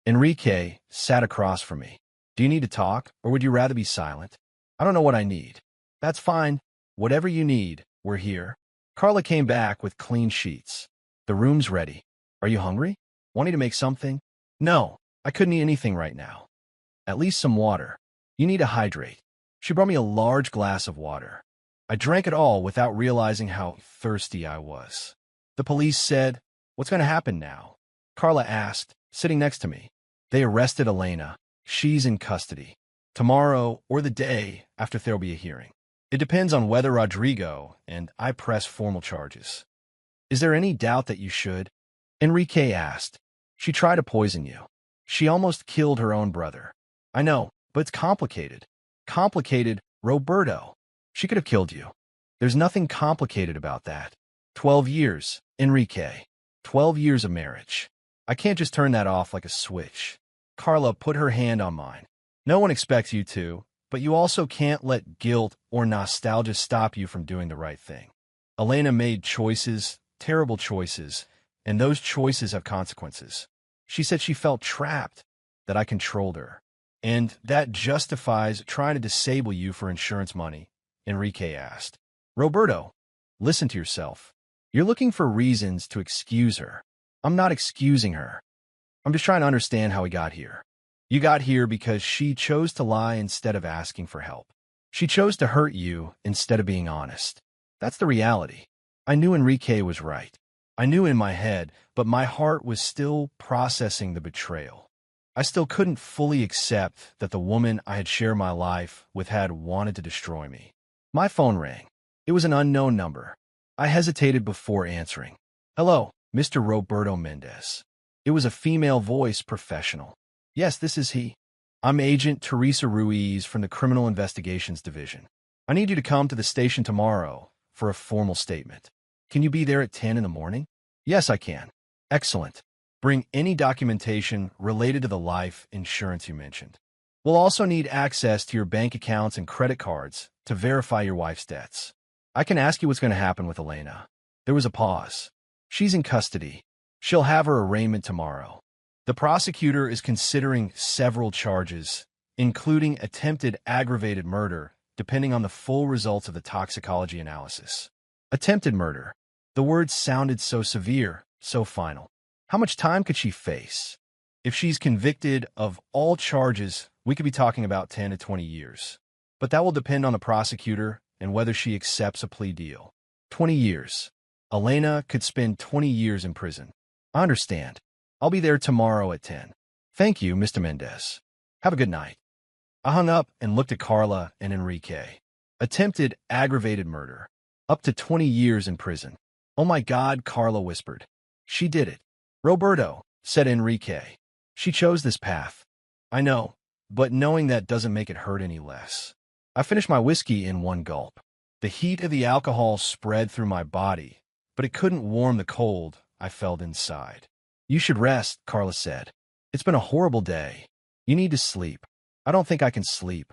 Enrique sat across from me. Do you need to talk, or would you rather be silent? I don't know what I need. That's fine. Whatever you need, we're here. Carla came back with clean sheets. The room's ready. Are you hungry? Wanting to make something? No, I couldn't eat anything right now. At least some water. You need to hydrate. She brought me a large glass of water. I drank it all without realizing how thirsty I was. The police said, "What's going to happen now?" Carla asked, sitting next to me. They arrested Elena. She's in custody. Tomorrow or the day after there'll be a hearing. It depends on whether Rodrigo and I press formal charges. Is there any doubt that you should? Enrique asked. She tried to poison you. She almost killed her own brother. I know, but it's complicated. Complicated, Roberto. She could have killed you. There's nothing complicated about that. 12 years, Enrique. 12 years of marriage. I can't just turn that off like a switch. Carla put her hand on mine. No one expects you to, but you also can't let guilt or nostalgia stop you from doing the right thing. Elena made choices, terrible choices, and those choices have consequences. She said she felt trapped, that I controlled her. And that justifies trying to disable you for insurance money, Enrique asked. Roberto, listen to yourself. You're looking for reasons to excuse her. I'm not excusing her. I'm just trying to understand how we got here. You got here because she chose to lie instead of asking for help. She chose to hurt you instead of being honest. That's the reality. I knew Enrique was right. I knew in my head, but my heart was still processing the betrayal. I still couldn't fully accept that the woman I had shared my life with had wanted to destroy me. My phone rang. It was an unknown number. I hesitated before answering. Hello, Mr. Roberto Mendez. It was a female voice, professional. Yes, this is he. I'm Agent Teresa Ruiz from the Criminal Investigations Division. I need you to come to the station tomorrow for a formal statement. Can you be there at 10 in the morning? Yes, I can. Excellent. Bring any documentation related to the life insurance you mentioned. We'll also need access to your bank accounts and credit cards to verify your wife's debts. I can ask you what's going to happen with Elena. There was a pause. She's in custody. She'll have her arraignment tomorrow. The prosecutor is considering several charges, including attempted aggravated murder, depending on the full results of the toxicology analysis. Attempted murder. The word sounded so severe, so final. How much time could she face? If she's convicted of all charges, we could be talking about 10 to 20 years. But that will depend on the prosecutor and whether she accepts a plea deal. 20 years. Elena could spend 20 years in prison. I understand. I'll be there tomorrow at 10. Thank you, Mr. Mendez. Have a good night. I hung up and looked at Carla and Enrique. Attempted aggravated murder. Up to 20 years in prison. Oh my God, Carla whispered. She did it. Roberto, said Enrique. She chose this path. I know, but knowing that doesn't make it hurt any less. I finished my whiskey in one gulp. The heat of the alcohol spread through my body, but it couldn't warm the cold I felt inside. You should rest, Carla said. It's been a horrible day. You need to sleep. I don't think I can sleep.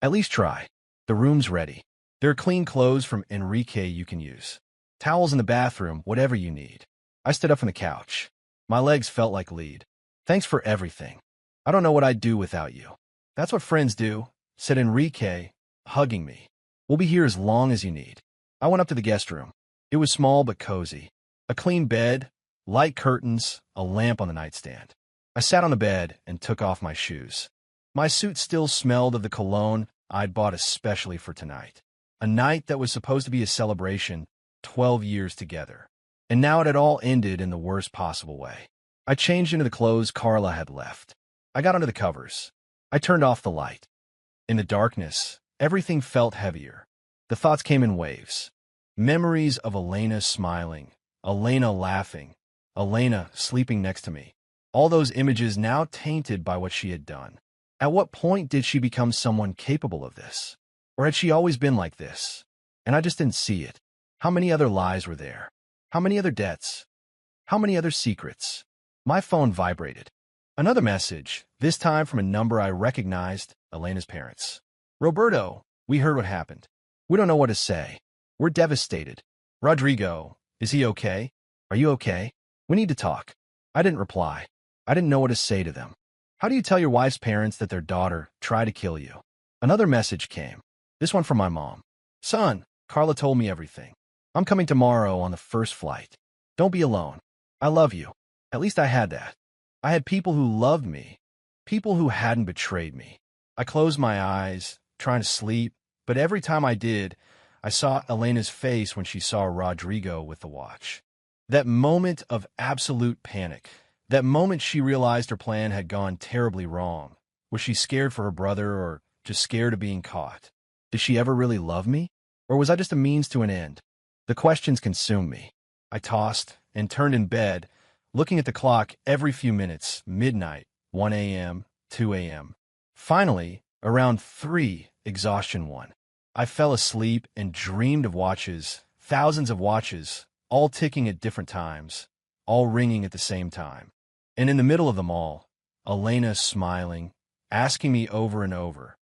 At least try. The room's ready. There are clean clothes from Enrique you can use. Towels in the bathroom, whatever you need. I stood up from the couch. My legs felt like lead. Thanks for everything. I don't know what I'd do without you. That's what friends do, said Enrique, hugging me. We'll be here as long as you need. I went up to the guest room. It was small but cozy. A clean bed, light curtains, a lamp on the nightstand. I sat on the bed and took off my shoes. My suit still smelled of the cologne I'd bought especially for tonight. A night that was supposed to be a celebration, 12 years together. And now it had all ended in the worst possible way. I changed into the clothes Carla had left. I got under the covers. I turned off the light. In the darkness, everything felt heavier. The thoughts came in waves. Memories of Elena smiling, Elena laughing, Elena sleeping next to me. All those images now tainted by what she had done. At what point did she become someone capable of this? Or had she always been like this? And I just didn't see it. How many other lies were there? How many other debts? How many other secrets? My phone vibrated. Another message, this time from a number I recognized, Elena's parents. Roberto, we heard what happened. We don't know what to say. We're devastated. Rodrigo, is he okay? Are you okay? We need to talk. I didn't reply. I didn't know what to say to them. How do you tell your wife's parents that their daughter tried to kill you? Another message came. This one from my mom. Son, Carla told me everything. I'm coming tomorrow on the first flight. Don't be alone. I love you. At least I had that. I had people who loved me. People who hadn't betrayed me. I closed my eyes, trying to sleep, but every time I did, I saw Elena's face when she saw Rodrigo with the watch. That moment of absolute panic. That moment she realized her plan had gone terribly wrong. Was she scared for her brother or just scared of being caught? Did she ever really love me? Or was I just a means to an end? The questions consumed me. I tossed and turned in bed, looking at the clock every few minutes, midnight, 1 a.m., 2 a.m. Finally, around 3, exhaustion won. I fell asleep and dreamed of watches, thousands of watches, all ticking at different times, all ringing at the same time. And in the middle of them all, Elena smiling, asking me over and over,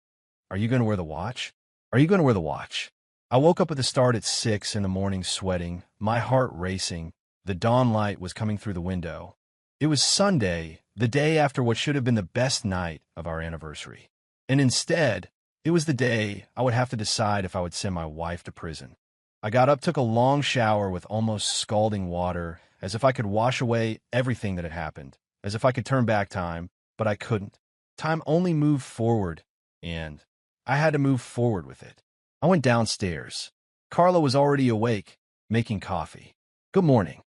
"Are you going to wear the watch? Are you going to wear the watch?" I woke up at the start at 6 in the morning sweating, my heart racing. The dawn light was coming through the window. It was Sunday, the day after what should have been the best night of our anniversary. And instead, it was the day I would have to decide if I would send my wife to prison. I got up, took a long shower with almost scalding water, as if I could wash away everything that had happened, as if I could turn back time, but I couldn't. Time only moved forward, and I had to move forward with it. I went downstairs. Carla was already awake, making coffee. "Good morning.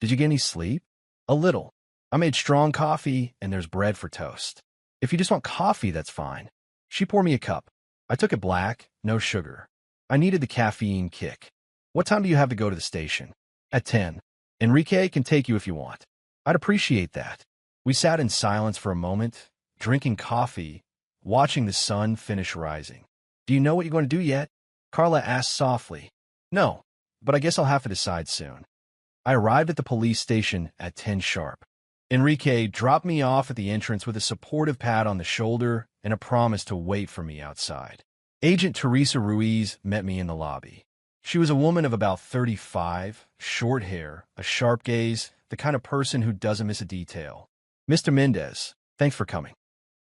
Did you get any sleep?" "A little. I made strong coffee, and there's bread for toast. If you just want coffee, that's fine." She poured me a cup. I took it black, no sugar. I needed the caffeine kick. "What time do you have to go to the station?" "At 10. Enrique can take you if you want." "I'd appreciate that." We sat in silence for a moment, drinking coffee, watching the sun finish rising. "Do you know what you're going to do yet?" Carla asked softly. "No, but I guess I'll have to decide soon." I arrived at the police station at 10 sharp. Enrique dropped me off at the entrance with a supportive pat on the shoulder and a promise to wait for me outside. Agent Teresa Ruiz met me in the lobby. She was a woman of about 35, short hair, a sharp gaze, the kind of person who doesn't miss a detail. "Mr. Mendez, thanks for coming.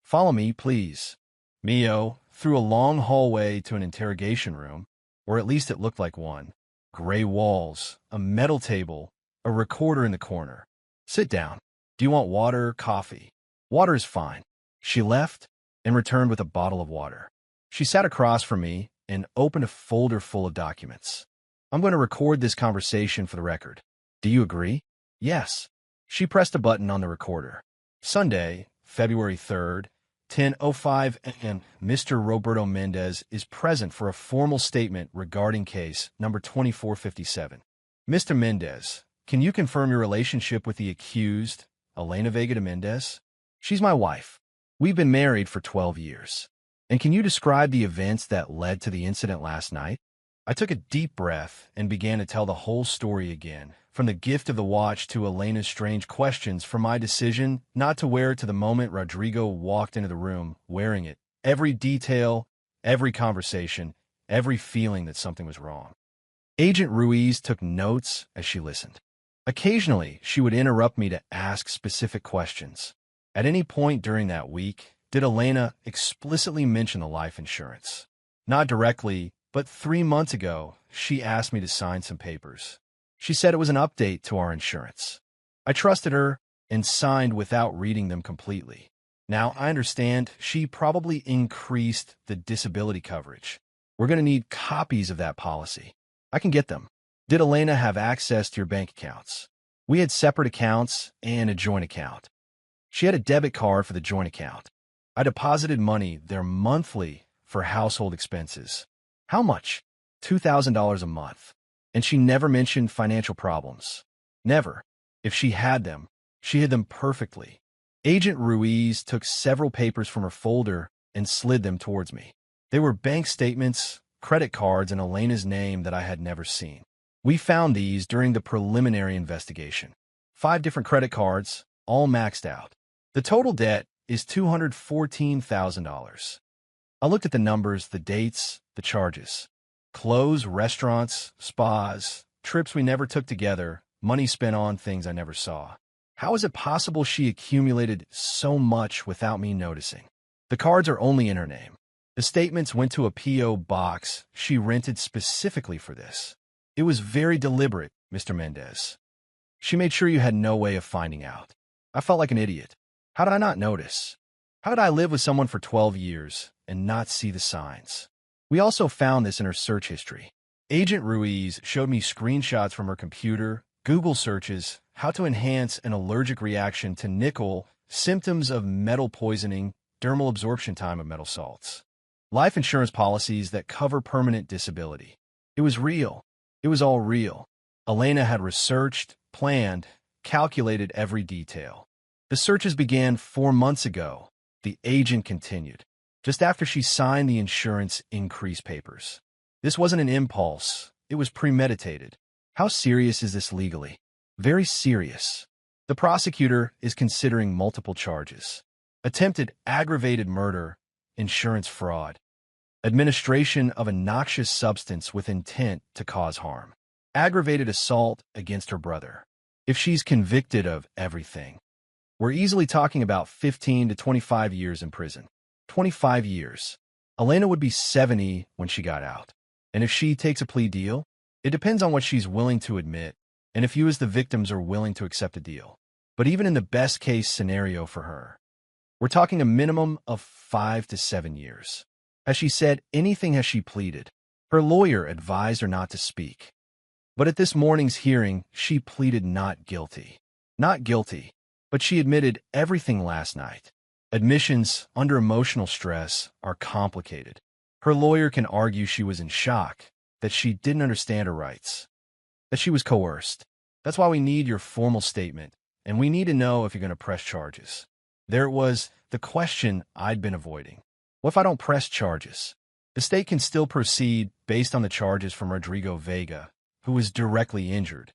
Follow me, please." Mio, through a long hallway to an interrogation room, or at least it looked like one. Gray walls, a metal table, a recorder in the corner. "Sit down. Do you want water, coffee?" "Water is fine." She left and returned with a bottle of water. She sat across from me and opened a folder full of documents. "I'm going to record this conversation for the record. Do you agree?" "Yes." She pressed a button on the recorder. Sunday, February 3rd, 10:05 a.m. Mr. Roberto Mendez is present for a formal statement regarding case number 2457. "Mr. Mendez, can you confirm your relationship with the accused, Elena Vega de Mendez?" "She's my wife. We've been married for 12 years. "And can you describe the events that led to the incident last night?" I took a deep breath and began to tell the whole story again, from the gift of the watch to Elena's strange questions, from my decision not to wear it to the moment Rodrigo walked into the room wearing it. Every detail, every conversation, every feeling that something was wrong. Agent Ruiz took notes as she listened. Occasionally, she would interrupt me to ask specific questions. At any point during that week, did Elena explicitly mention the life insurance? Not directly, but 3 months ago, she asked me to sign some papers. She said it was an update to our insurance. I trusted her and signed without reading them completely. Now, I understand she probably increased the disability coverage. We're going to need copies of that policy. I can get them. Did Elena have access to your bank accounts? We had separate accounts and a joint account. She had a debit card for the joint account. I deposited money there monthly for household expenses. How much? $2,000 a month. And she never mentioned financial problems. Never. If she had them, she hid them perfectly. Agent Ruiz took several papers from her folder and slid them towards me. They were bank statements, credit cards, and Elena's name that I had never seen. We found these during the preliminary investigation. 5 different credit cards, all maxed out. The total debt is $214,000. I looked at the numbers, the dates, the charges. Clothes, restaurants, spas, trips we never took together, money spent on things I never saw. How is it possible she accumulated so much without me noticing? The cards are only in her name. The statements went to a P.O. box she rented specifically for this. It was very deliberate, Mr. Mendez. She made sure you had no way of finding out. I felt like an idiot. How did I not notice? How did I live with someone for 12 years and not see the signs? We also found this in her search history. Agent Ruiz showed me screenshots from her computer, Google searches, how to enhance an allergic reaction to nickel, symptoms of metal poisoning, dermal absorption time of metal salts. Life insurance policies that cover permanent disability. It was real. It was all real. Elena had researched, planned, calculated every detail. The searches began 4 months ago. The agent continued, just after she signed the insurance increase papers. This wasn't an impulse. It was premeditated. How serious is this legally? Very serious. The prosecutor is considering multiple charges. Attempted aggravated murder, insurance fraud, administration of a noxious substance with intent to cause harm, aggravated assault against her brother. If she's convicted of everything, we're easily talking about 15 to 25 years in prison. 25 years. Elena would be 70 when she got out. And if she takes a plea deal, it depends on what she's willing to admit, and if you as the victims are willing to accept a deal. But even in the best case scenario for her, we're talking a minimum of 5 to 7 years. Has she said anything? Has she pleaded? Her lawyer advised her not to speak. But at this morning's hearing, she pleaded not guilty. Not guilty, but she admitted everything last night. Admissions under emotional stress are complicated. Her lawyer can argue she was in shock, that she didn't understand her rights, that she was coerced. That's why we need your formal statement, and we need to know if you're going to press charges. There it was, the question I'd been avoiding. What if I don't press charges? The state can still proceed based on the charges from Rodrigo Vega, who was directly injured.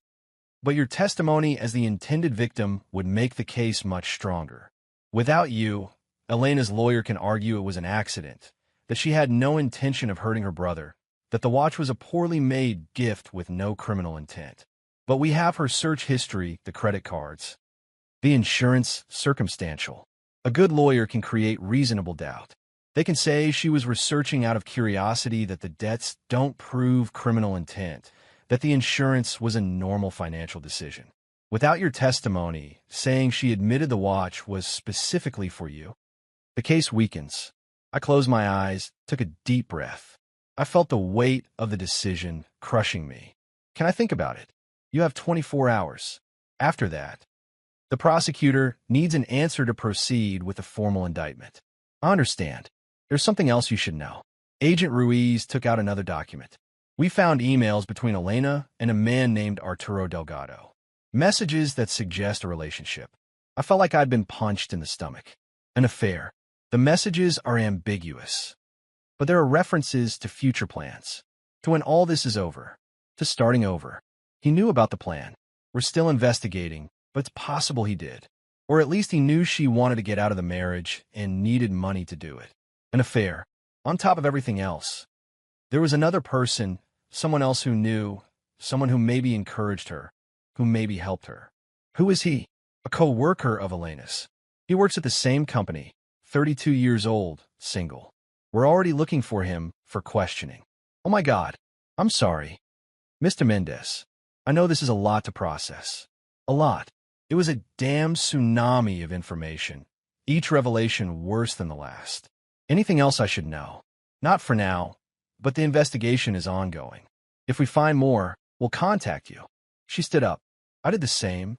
But your testimony as the intended victim would make the case much stronger. Without you, Elena's lawyer can argue it was an accident, that she had no intention of hurting her brother, that the watch was a poorly made gift with no criminal intent. But we have her search history, the credit cards, the insurance, circumstantial. A good lawyer can create reasonable doubt. They can say she was researching out of curiosity, that the debts don't prove criminal intent, that the insurance was a normal financial decision. Without your testimony saying she admitted the watch was specifically for you, the case weakens. I closed my eyes, took a deep breath. I felt the weight of the decision crushing me. Can I think about it? You have 24 hours. After that, the prosecutor needs an answer to proceed with a formal indictment. I understand. There's something else you should know. Agent Ruiz took out another document. We found emails between Elena and a man named Arturo Delgado. Messages that suggest a relationship. I felt like I'd been punched in the stomach. An affair. The messages are ambiguous, but there are references to future plans, to when all this is over, to starting over. He knew about the plan. We're still investigating, but it's possible he did. Or at least he knew she wanted to get out of the marriage and needed money to do it. An affair. On top of everything else, there was another person, someone else who knew, someone who maybe encouraged her, who maybe helped her. Who is he? A co-worker of Elena's. He works at the same company, 32 years old, single. We're already looking for him for questioning. Oh my God. I'm sorry. Mr. Mendez, I know this is a lot to process. A lot. It was a damn tsunami of information, each revelation worse than the last. Anything else I should know? Not for now, but the investigation is ongoing. If we find more, we'll contact you. She stood up. I did the same,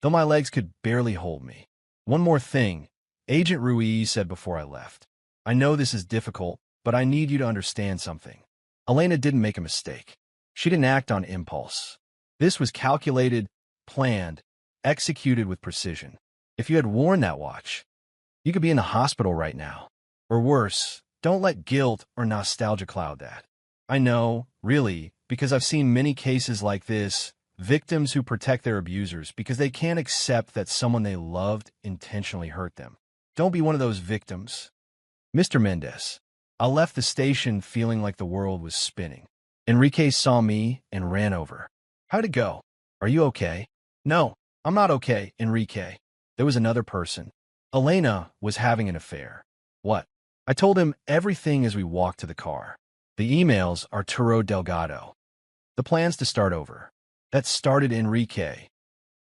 though my legs could barely hold me. One more thing, Agent Ruiz said before I left. I know this is difficult, but I need you to understand something. Elena didn't make a mistake. She didn't act on impulse. This was calculated, planned, executed with precision. If you had worn that watch, you could be in the hospital right now. Or worse, don't let guilt or nostalgia cloud that. I know, really, because I've seen many cases like this, victims who protect their abusers because they can't accept that someone they loved intentionally hurt them. Don't be one of those victims. Mr. Mendez, I left the station feeling like the world was spinning. Enrique saw me and ran over. How'd it go? Are you okay? No, I'm not okay, Enrique. There was another person. Elena was having an affair. What? I told him everything as we walked to the car. The emails are Arturo Delgado. The plans to start over. That started Enrique.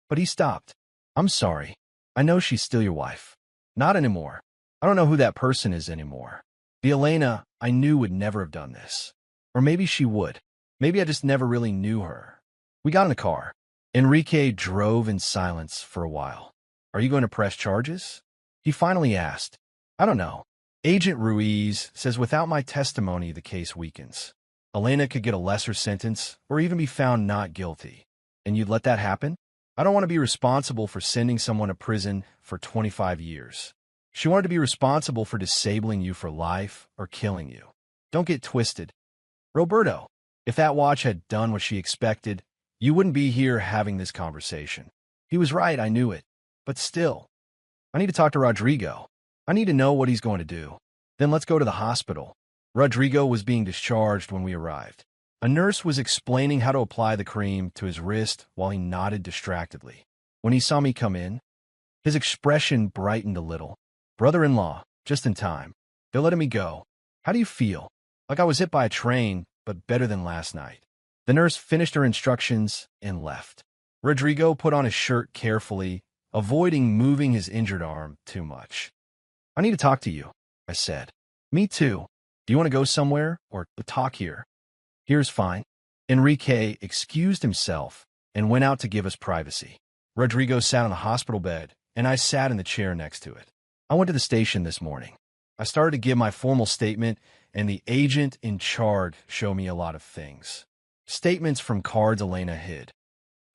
But he stopped. I'm sorry. I know she's still your wife. Not anymore. I don't know who that person is anymore. The Elena I knew would never have done this. Or maybe she would. Maybe I just never really knew her. We got in the car. Enrique drove in silence for a while. Are you going to press charges? He finally asked. I don't know. Agent Ruiz says without my testimony, the case weakens. Elena could get a lesser sentence or even be found not guilty. And you'd let that happen? I don't want to be responsible for sending someone to prison for 25 years. She wanted to be responsible for disabling you for life or killing you. Don't get twisted. Roberto, if that watch had done what she expected, you wouldn't be here having this conversation. He was right, I knew it. But still, I need to talk to Rodrigo. I need to know what he's going to do. Then let's go to the hospital. Rodrigo was being discharged when we arrived. A nurse was explaining how to apply the cream to his wrist while he nodded distractedly. When he saw me come in, his expression brightened a little. Brother-in-law, just in time. They're letting me go. How do you feel? Like I was hit by a train, but better than last night. The nurse finished her instructions and left. Rodrigo put on his shirt carefully, avoiding moving his injured arm too much. I need to talk to you, I said. Me too. Do you want to go somewhere or talk here? Here's fine. Enrique excused himself and went out to give us privacy. Rodrigo sat on the hospital bed, and I sat in the chair next to it. I went to the station this morning. I started to give my formal statement, and the agent in charge showed me a lot of things. Statements from cards Elena hid.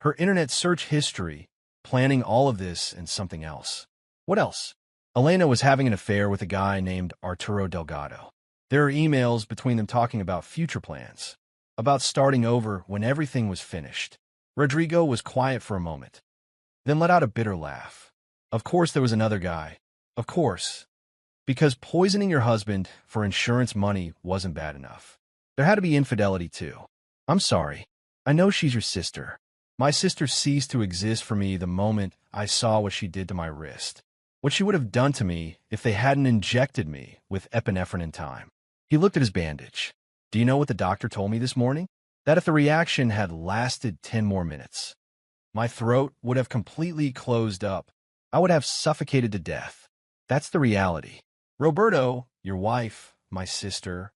Her internet search history, planning all of this and something else. What else? Elena was having an affair with a guy named Arturo Delgado. There are emails between them talking about future plans, about starting over when everything was finished. Rodrigo was quiet for a moment, then let out a bitter laugh. Of course there was another guy. Of course. Because poisoning your husband for insurance money wasn't bad enough. There had to be infidelity too. I'm sorry. I know she's your sister. My sister ceased to exist for me the moment I saw what she did to my wrist. What she would have done to me if they hadn't injected me with epinephrine in time. He looked at his bandage. Do you know what the doctor told me this morning? That if the reaction had lasted 10 more minutes, my throat would have completely closed up. I would have suffocated to death. That's the reality. Roberto, your wife, my sister,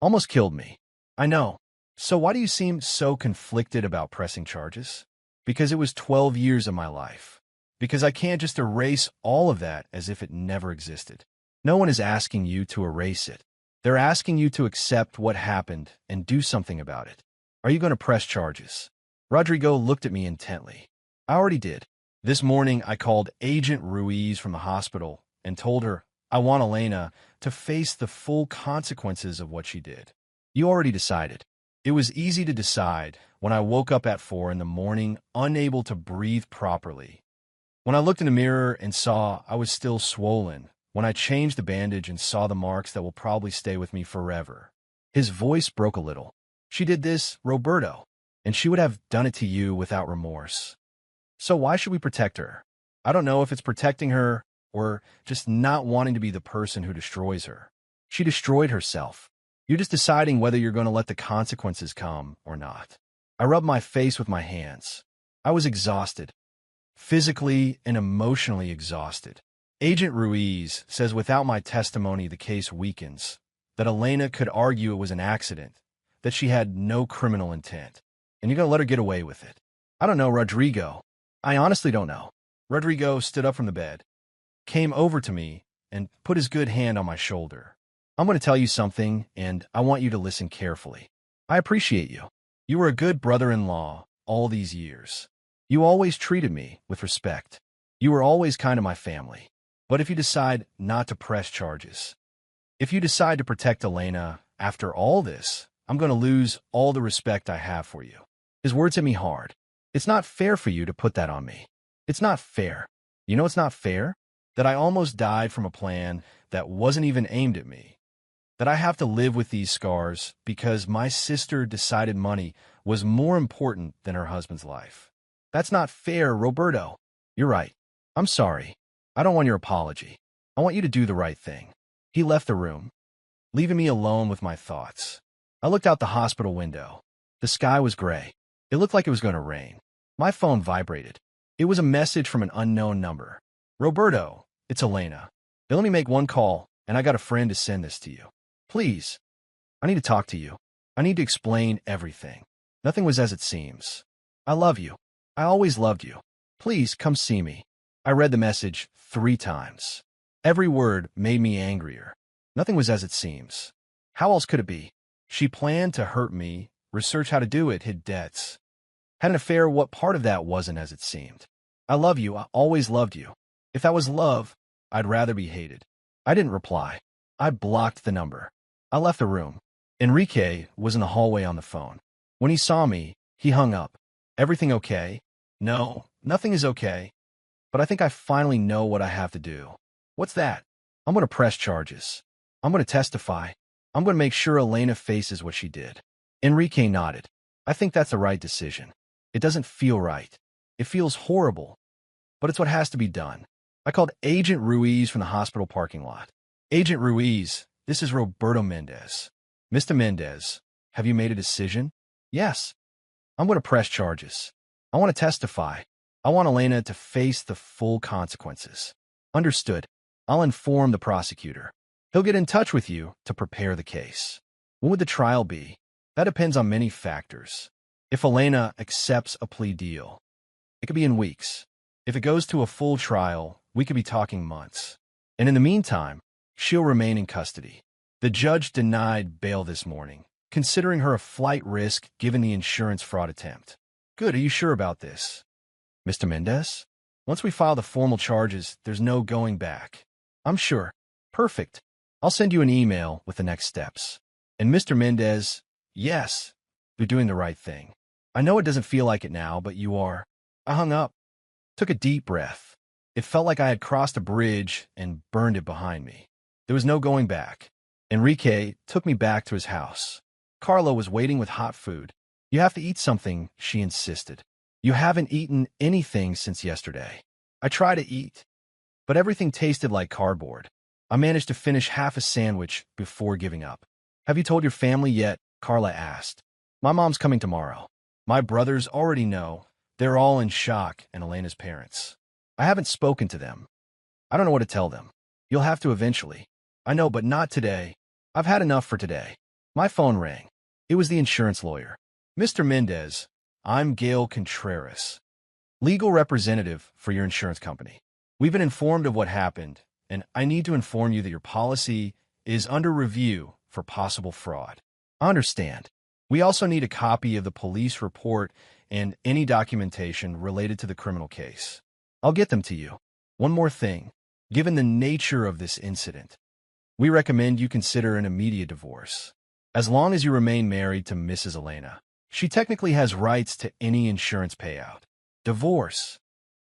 almost killed me. I know. So why do you seem so conflicted about pressing charges? Because it was 12 years of my life. Because I can't just erase all of that as if it never existed. No one is asking you to erase it. They're asking you to accept what happened and do something about it. Are you going to press charges? Rodrigo looked at me intently. I already did. This morning, I called Agent Ruiz from the hospital and told her I want Elena to face the full consequences of what she did. You already decided. It was easy to decide when I woke up at 4 in the morning, unable to breathe properly. When I looked in the mirror and saw I was still swollen, when I changed the bandage and saw the marks that will probably stay with me forever. His voice broke a little. She did this, Roberto, and she would have done it to you without remorse. So why should we protect her? I don't know if it's protecting her or just not wanting to be the person who destroys her. She destroyed herself. You're just deciding whether you're going to let the consequences come or not. I rubbed my face with my hands. I was exhausted, physically and emotionally exhausted. Agent Ruiz says without my testimony the case weakens, that Elena could argue it was an accident, that she had no criminal intent, and you're going to let her get away with it. I don't know, Rodrigo. I honestly don't know. Rodrigo stood up from the bed, came over to me, and put his good hand on my shoulder. I'm going to tell you something, and I want you to listen carefully. I appreciate you. You were a good brother-in-law all these years. You always treated me with respect. You were always kind to my family. But if you decide not to press charges, if you decide to protect Elena after all this, I'm going to lose all the respect I have for you. His words hit me hard. It's not fair for you to put that on me. It's not fair. You know it's not fair? That I almost died from a plan that wasn't even aimed at me. That I have to live with these scars because my sister decided money was more important than her husband's life. That's not fair, Roberto. You're right. I'm sorry. I don't want your apology. I want you to do the right thing. He left the room, leaving me alone with my thoughts. I looked out the hospital window. The sky was gray. It looked like it was going to rain. My phone vibrated. It was a message from an unknown number. Roberto, it's Elena. Now let me make one call, and I got a friend to send this to you. Please. I need to talk to you. I need to explain everything. Nothing was as it seems. I love you. I always loved you. Please come see me. I read the message 3 times. Every word made me angrier. Nothing was as it seems. How else could it be? She planned to hurt me, research how to do it, hid debts. Had an affair, what part of that wasn't as it seemed? I love you, I always loved you. If that was love, I'd rather be hated. I didn't reply. I blocked the number. I left the room. Enrique was in the hallway on the phone. When he saw me, he hung up. Everything okay? No, nothing is okay. But I think I finally know what I have to do. What's that? I'm going to press charges. I'm going to testify. I'm going to make sure Elena faces what she did. Enrique nodded. I think that's the right decision. It doesn't feel right. It feels horrible. But it's what has to be done. I called Agent Ruiz from the hospital parking lot. Agent Ruiz, this is Roberto Mendez. Mr. Mendez, have you made a decision? Yes. I'm going to press charges. I want to testify. I want Elena to face the full consequences. Understood. I'll inform the prosecutor. He'll get in touch with you to prepare the case. When would the trial be? That depends on many factors. If Elena accepts a plea deal, it could be in weeks. If it goes to a full trial, we could be talking months. And in the meantime, she'll remain in custody. The judge denied bail this morning, considering her a flight risk given the insurance fraud attempt. Good, are you sure about this? Mr. Mendez? Once we file the formal charges, there's no going back. I'm sure. Perfect. I'll send you an email with the next steps. And Mr. Mendez, yes, you're doing the right thing. I know it doesn't feel like it now, but you are. I hung up, took a deep breath. It felt like I had crossed a bridge and burned it behind me. There was no going back. Enrique took me back to his house. Carla was waiting with hot food. You have to eat something, she insisted. You haven't eaten anything since yesterday. I tried to eat, but everything tasted like cardboard. I managed to finish half a sandwich before giving up. Have you told your family yet? Carla asked. My mom's coming tomorrow. My brothers already know. They're all in shock, and Elena's parents. I haven't spoken to them. I don't know what to tell them. You'll have to eventually. I know, but not today. I've had enough for today. My phone rang. It was the insurance lawyer. Mr. Mendez, I'm Gail Contreras, legal representative for your insurance company. We've been informed of what happened, and I need to inform you that your policy is under review for possible fraud. I understand. We also need a copy of the police report and any documentation related to the criminal case. I'll get them to you. One more thing. Given the nature of this incident, we recommend you consider an immediate divorce. As long as you remain married to Mrs. Elena, she technically has rights to any insurance payout. Divorce.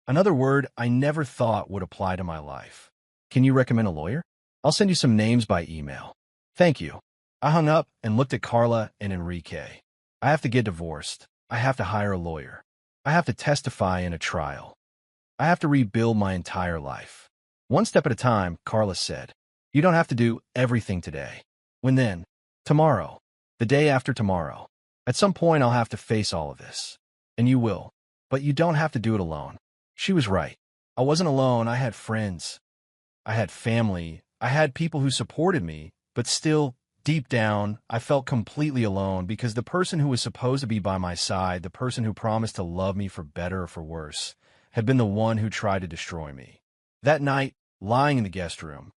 Another word I never thought would apply to my life. Can you recommend a lawyer? I'll send you some names by email. Thank you. I hung up and looked at Carla and Enrique. I have to get divorced. I have to hire a lawyer. I have to testify in a trial. I have to rebuild my entire life. One step at a time, Carla said. You don't have to do everything today. When then? Tomorrow. The day after tomorrow. At some point, I'll have to face all of this. And you will. But you don't have to do it alone. She was right. I wasn't alone. I had friends. I had family. I had people who supported me. But still, deep down, I felt completely alone because the person who was supposed to be by my side, the person who promised to love me for better or for worse, had been the one who tried to destroy me. That night, lying in the guest room,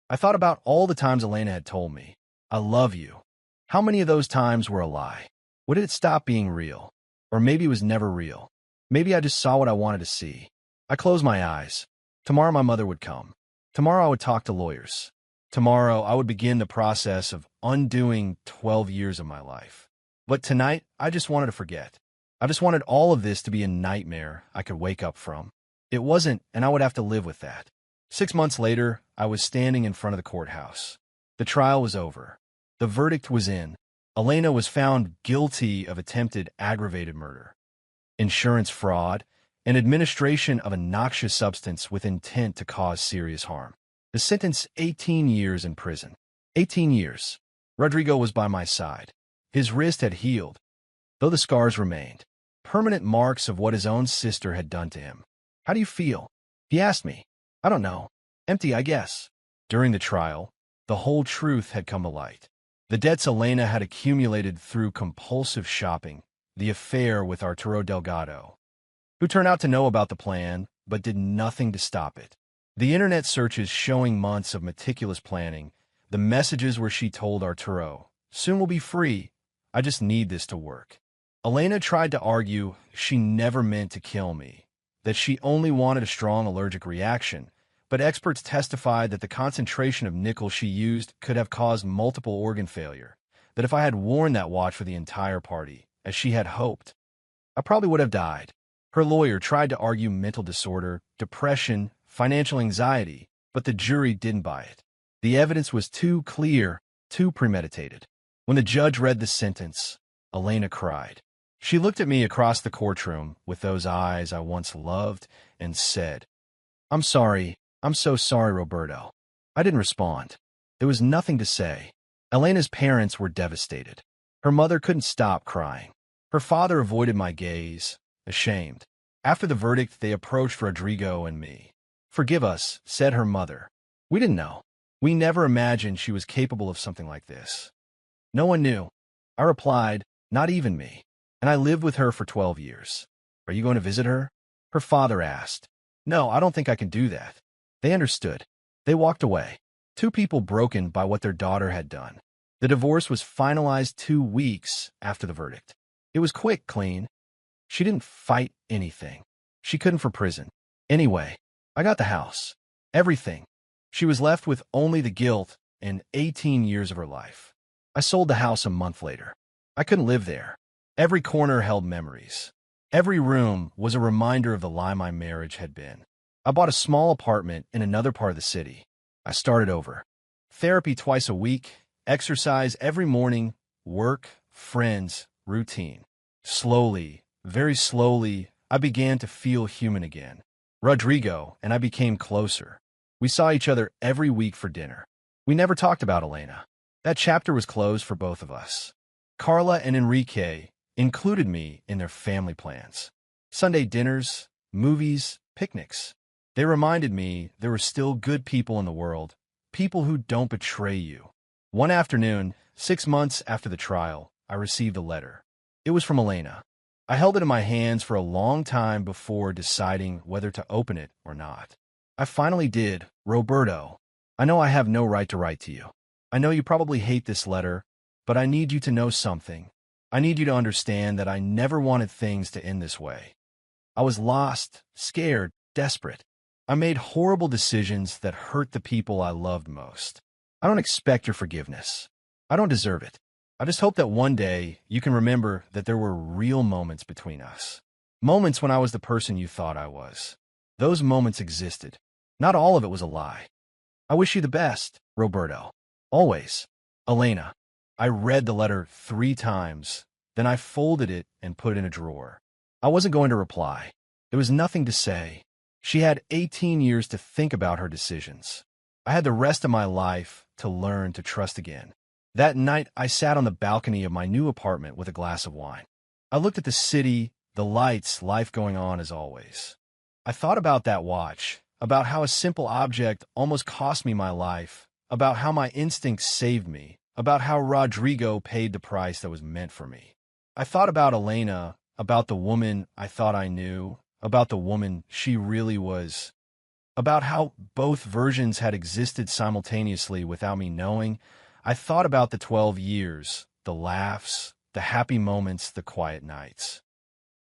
I thought about all the times Elena had told me, I love you. How many of those times were a lie? When did it stop being real? Or maybe it was never real. Maybe I just saw what I wanted to see. I closed my eyes. Tomorrow my mother would come. Tomorrow I would talk to lawyers. Tomorrow I would begin the process of undoing 12 years of my life. But tonight, I just wanted to forget. I just wanted all of this to be a nightmare I could wake up from. It wasn't, and I would have to live with that. 6 months later, I was standing in front of the courthouse. The trial was over. The verdict was in. Elena was found guilty of attempted aggravated murder, insurance fraud, and administration of a noxious substance with intent to cause serious harm. The sentence, 18 years in prison. 18 years. Rodrigo was by my side. His wrist had healed, though the scars remained. Permanent marks of what his own sister had done to him. How do you feel? He asked me. I don't know. Empty, I guess. During the trial, the whole truth had come to light. The debts Elena had accumulated through compulsive shopping, the affair with Arturo Delgado, who turned out to know about the plan but did nothing to stop it. The internet searches showing months of meticulous planning, the messages where she told Arturo, soon we'll be free, I just need this to work. Elena tried to argue she never meant to kill me, that she only wanted a strong allergic reaction, but experts testified that the concentration of nickel she used could have caused multiple organ failure, that if I had worn that watch for the entire party, as she had hoped, I probably would have died. Her lawyer tried to argue mental disorder, depression, financial anxiety, but the jury didn't buy it. The evidence was too clear, too premeditated. When the judge read the sentence, Elena cried. She looked at me across the courtroom with those eyes I once loved and said, I'm sorry. I'm so sorry, Roberto. I didn't respond. There was nothing to say. Elena's parents were devastated. Her mother couldn't stop crying. Her father avoided my gaze, ashamed. After the verdict, they approached Rodrigo and me. Forgive us, said her mother. We didn't know. We never imagined she was capable of something like this. No one knew. I replied, not even me. And I lived with her for 12 years. Are you going to visit her? Her father asked. No, I don't think I can do that. They understood. They walked away. Two people broken by what their daughter had done. The divorce was finalized 2 weeks after the verdict. It was quick, clean. She didn't fight anything. She couldn't for prison. Anyway, I got the house. Everything. She was left with only the guilt and 18 years of her life. I sold the house a month later. I couldn't live there. Every corner held memories. Every room was a reminder of the lie my marriage had been. I bought a small apartment in another part of the city. I started over. Therapy twice a week, exercise every morning, work, friends, routine. Slowly, very slowly, I began to feel human again. Rodrigo and I became closer. We saw each other every week for dinner. We never talked about Elena. That chapter was closed for both of us. Carla and Enrique included me in their family plans. Sunday dinners, movies, picnics. They reminded me there were still good people in the world, people who don't betray you. One afternoon, 6 months after the trial, I received a letter. It was from Elena. I held it in my hands for a long time before deciding whether to open it or not. I finally did. Roberto, I know I have no right to write to you. I know you probably hate this letter, but I need you to know something. I need you to understand that I never wanted things to end this way. I was lost, scared, desperate. I made horrible decisions that hurt the people I loved most. I don't expect your forgiveness. I don't deserve it. I just hope that one day you can remember that there were real moments between us. Moments when I was the person you thought I was. Those moments existed. Not all of it was a lie. I wish you the best, Roberto. Always. Elena. I read the letter 3 times, then I folded it and put it in a drawer. I wasn't going to reply. There was nothing to say. She had 18 years to think about her decisions. I had the rest of my life to learn to trust again. That night, I sat on the balcony of my new apartment with a glass of wine. I looked at the city, the lights, life going on as always. I thought about that watch, about how a simple object almost cost me my life, about how my instincts saved me, about how Rodrigo paid the price that was meant for me. I thought about Elena, about the woman I thought I knew, about the woman she really was, about how both versions had existed simultaneously without me knowing. I thought about the 12 years, the laughs, the happy moments, the quiet nights.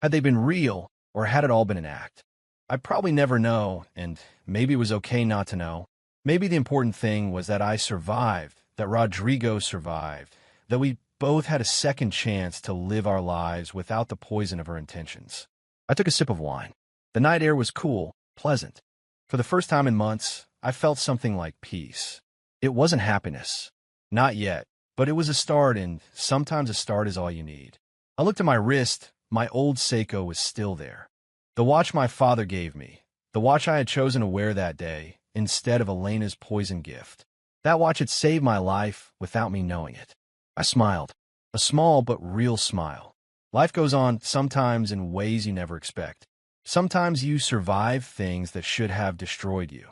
Had they been real, or had it all been an act? I'd probably never know, and maybe it was okay not to know. Maybe the important thing was that I survived, that Rodrigo survived, that we both had a second chance to live our lives without the poison of her intentions. I took a sip of wine. The night air was cool, pleasant. For the first time in months, I felt something like peace. It wasn't happiness. Not yet, but it was a start, and sometimes a start is all you need. I looked at my wrist. My old Seiko was still there. The watch my father gave me, the watch I had chosen to wear that day, instead of Elena's poison gift. That watch had saved my life without me knowing it. I smiled, a small but real smile. Life goes on sometimes in ways you never expect. Sometimes you survive things that should have destroyed you.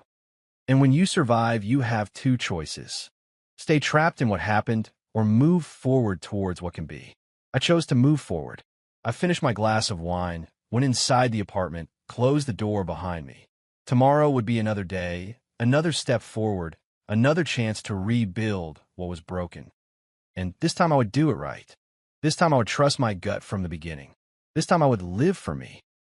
And when you survive, you have 2 choices. Stay trapped in what happened, or move forward towards what can be. I chose to move forward. I finished my glass of wine, went inside the apartment, closed the door behind me. Tomorrow would be another day, another step forward, another chance to rebuild what was broken. And this time I would do it right. This time I would trust my gut from the beginning. This time I would live for me.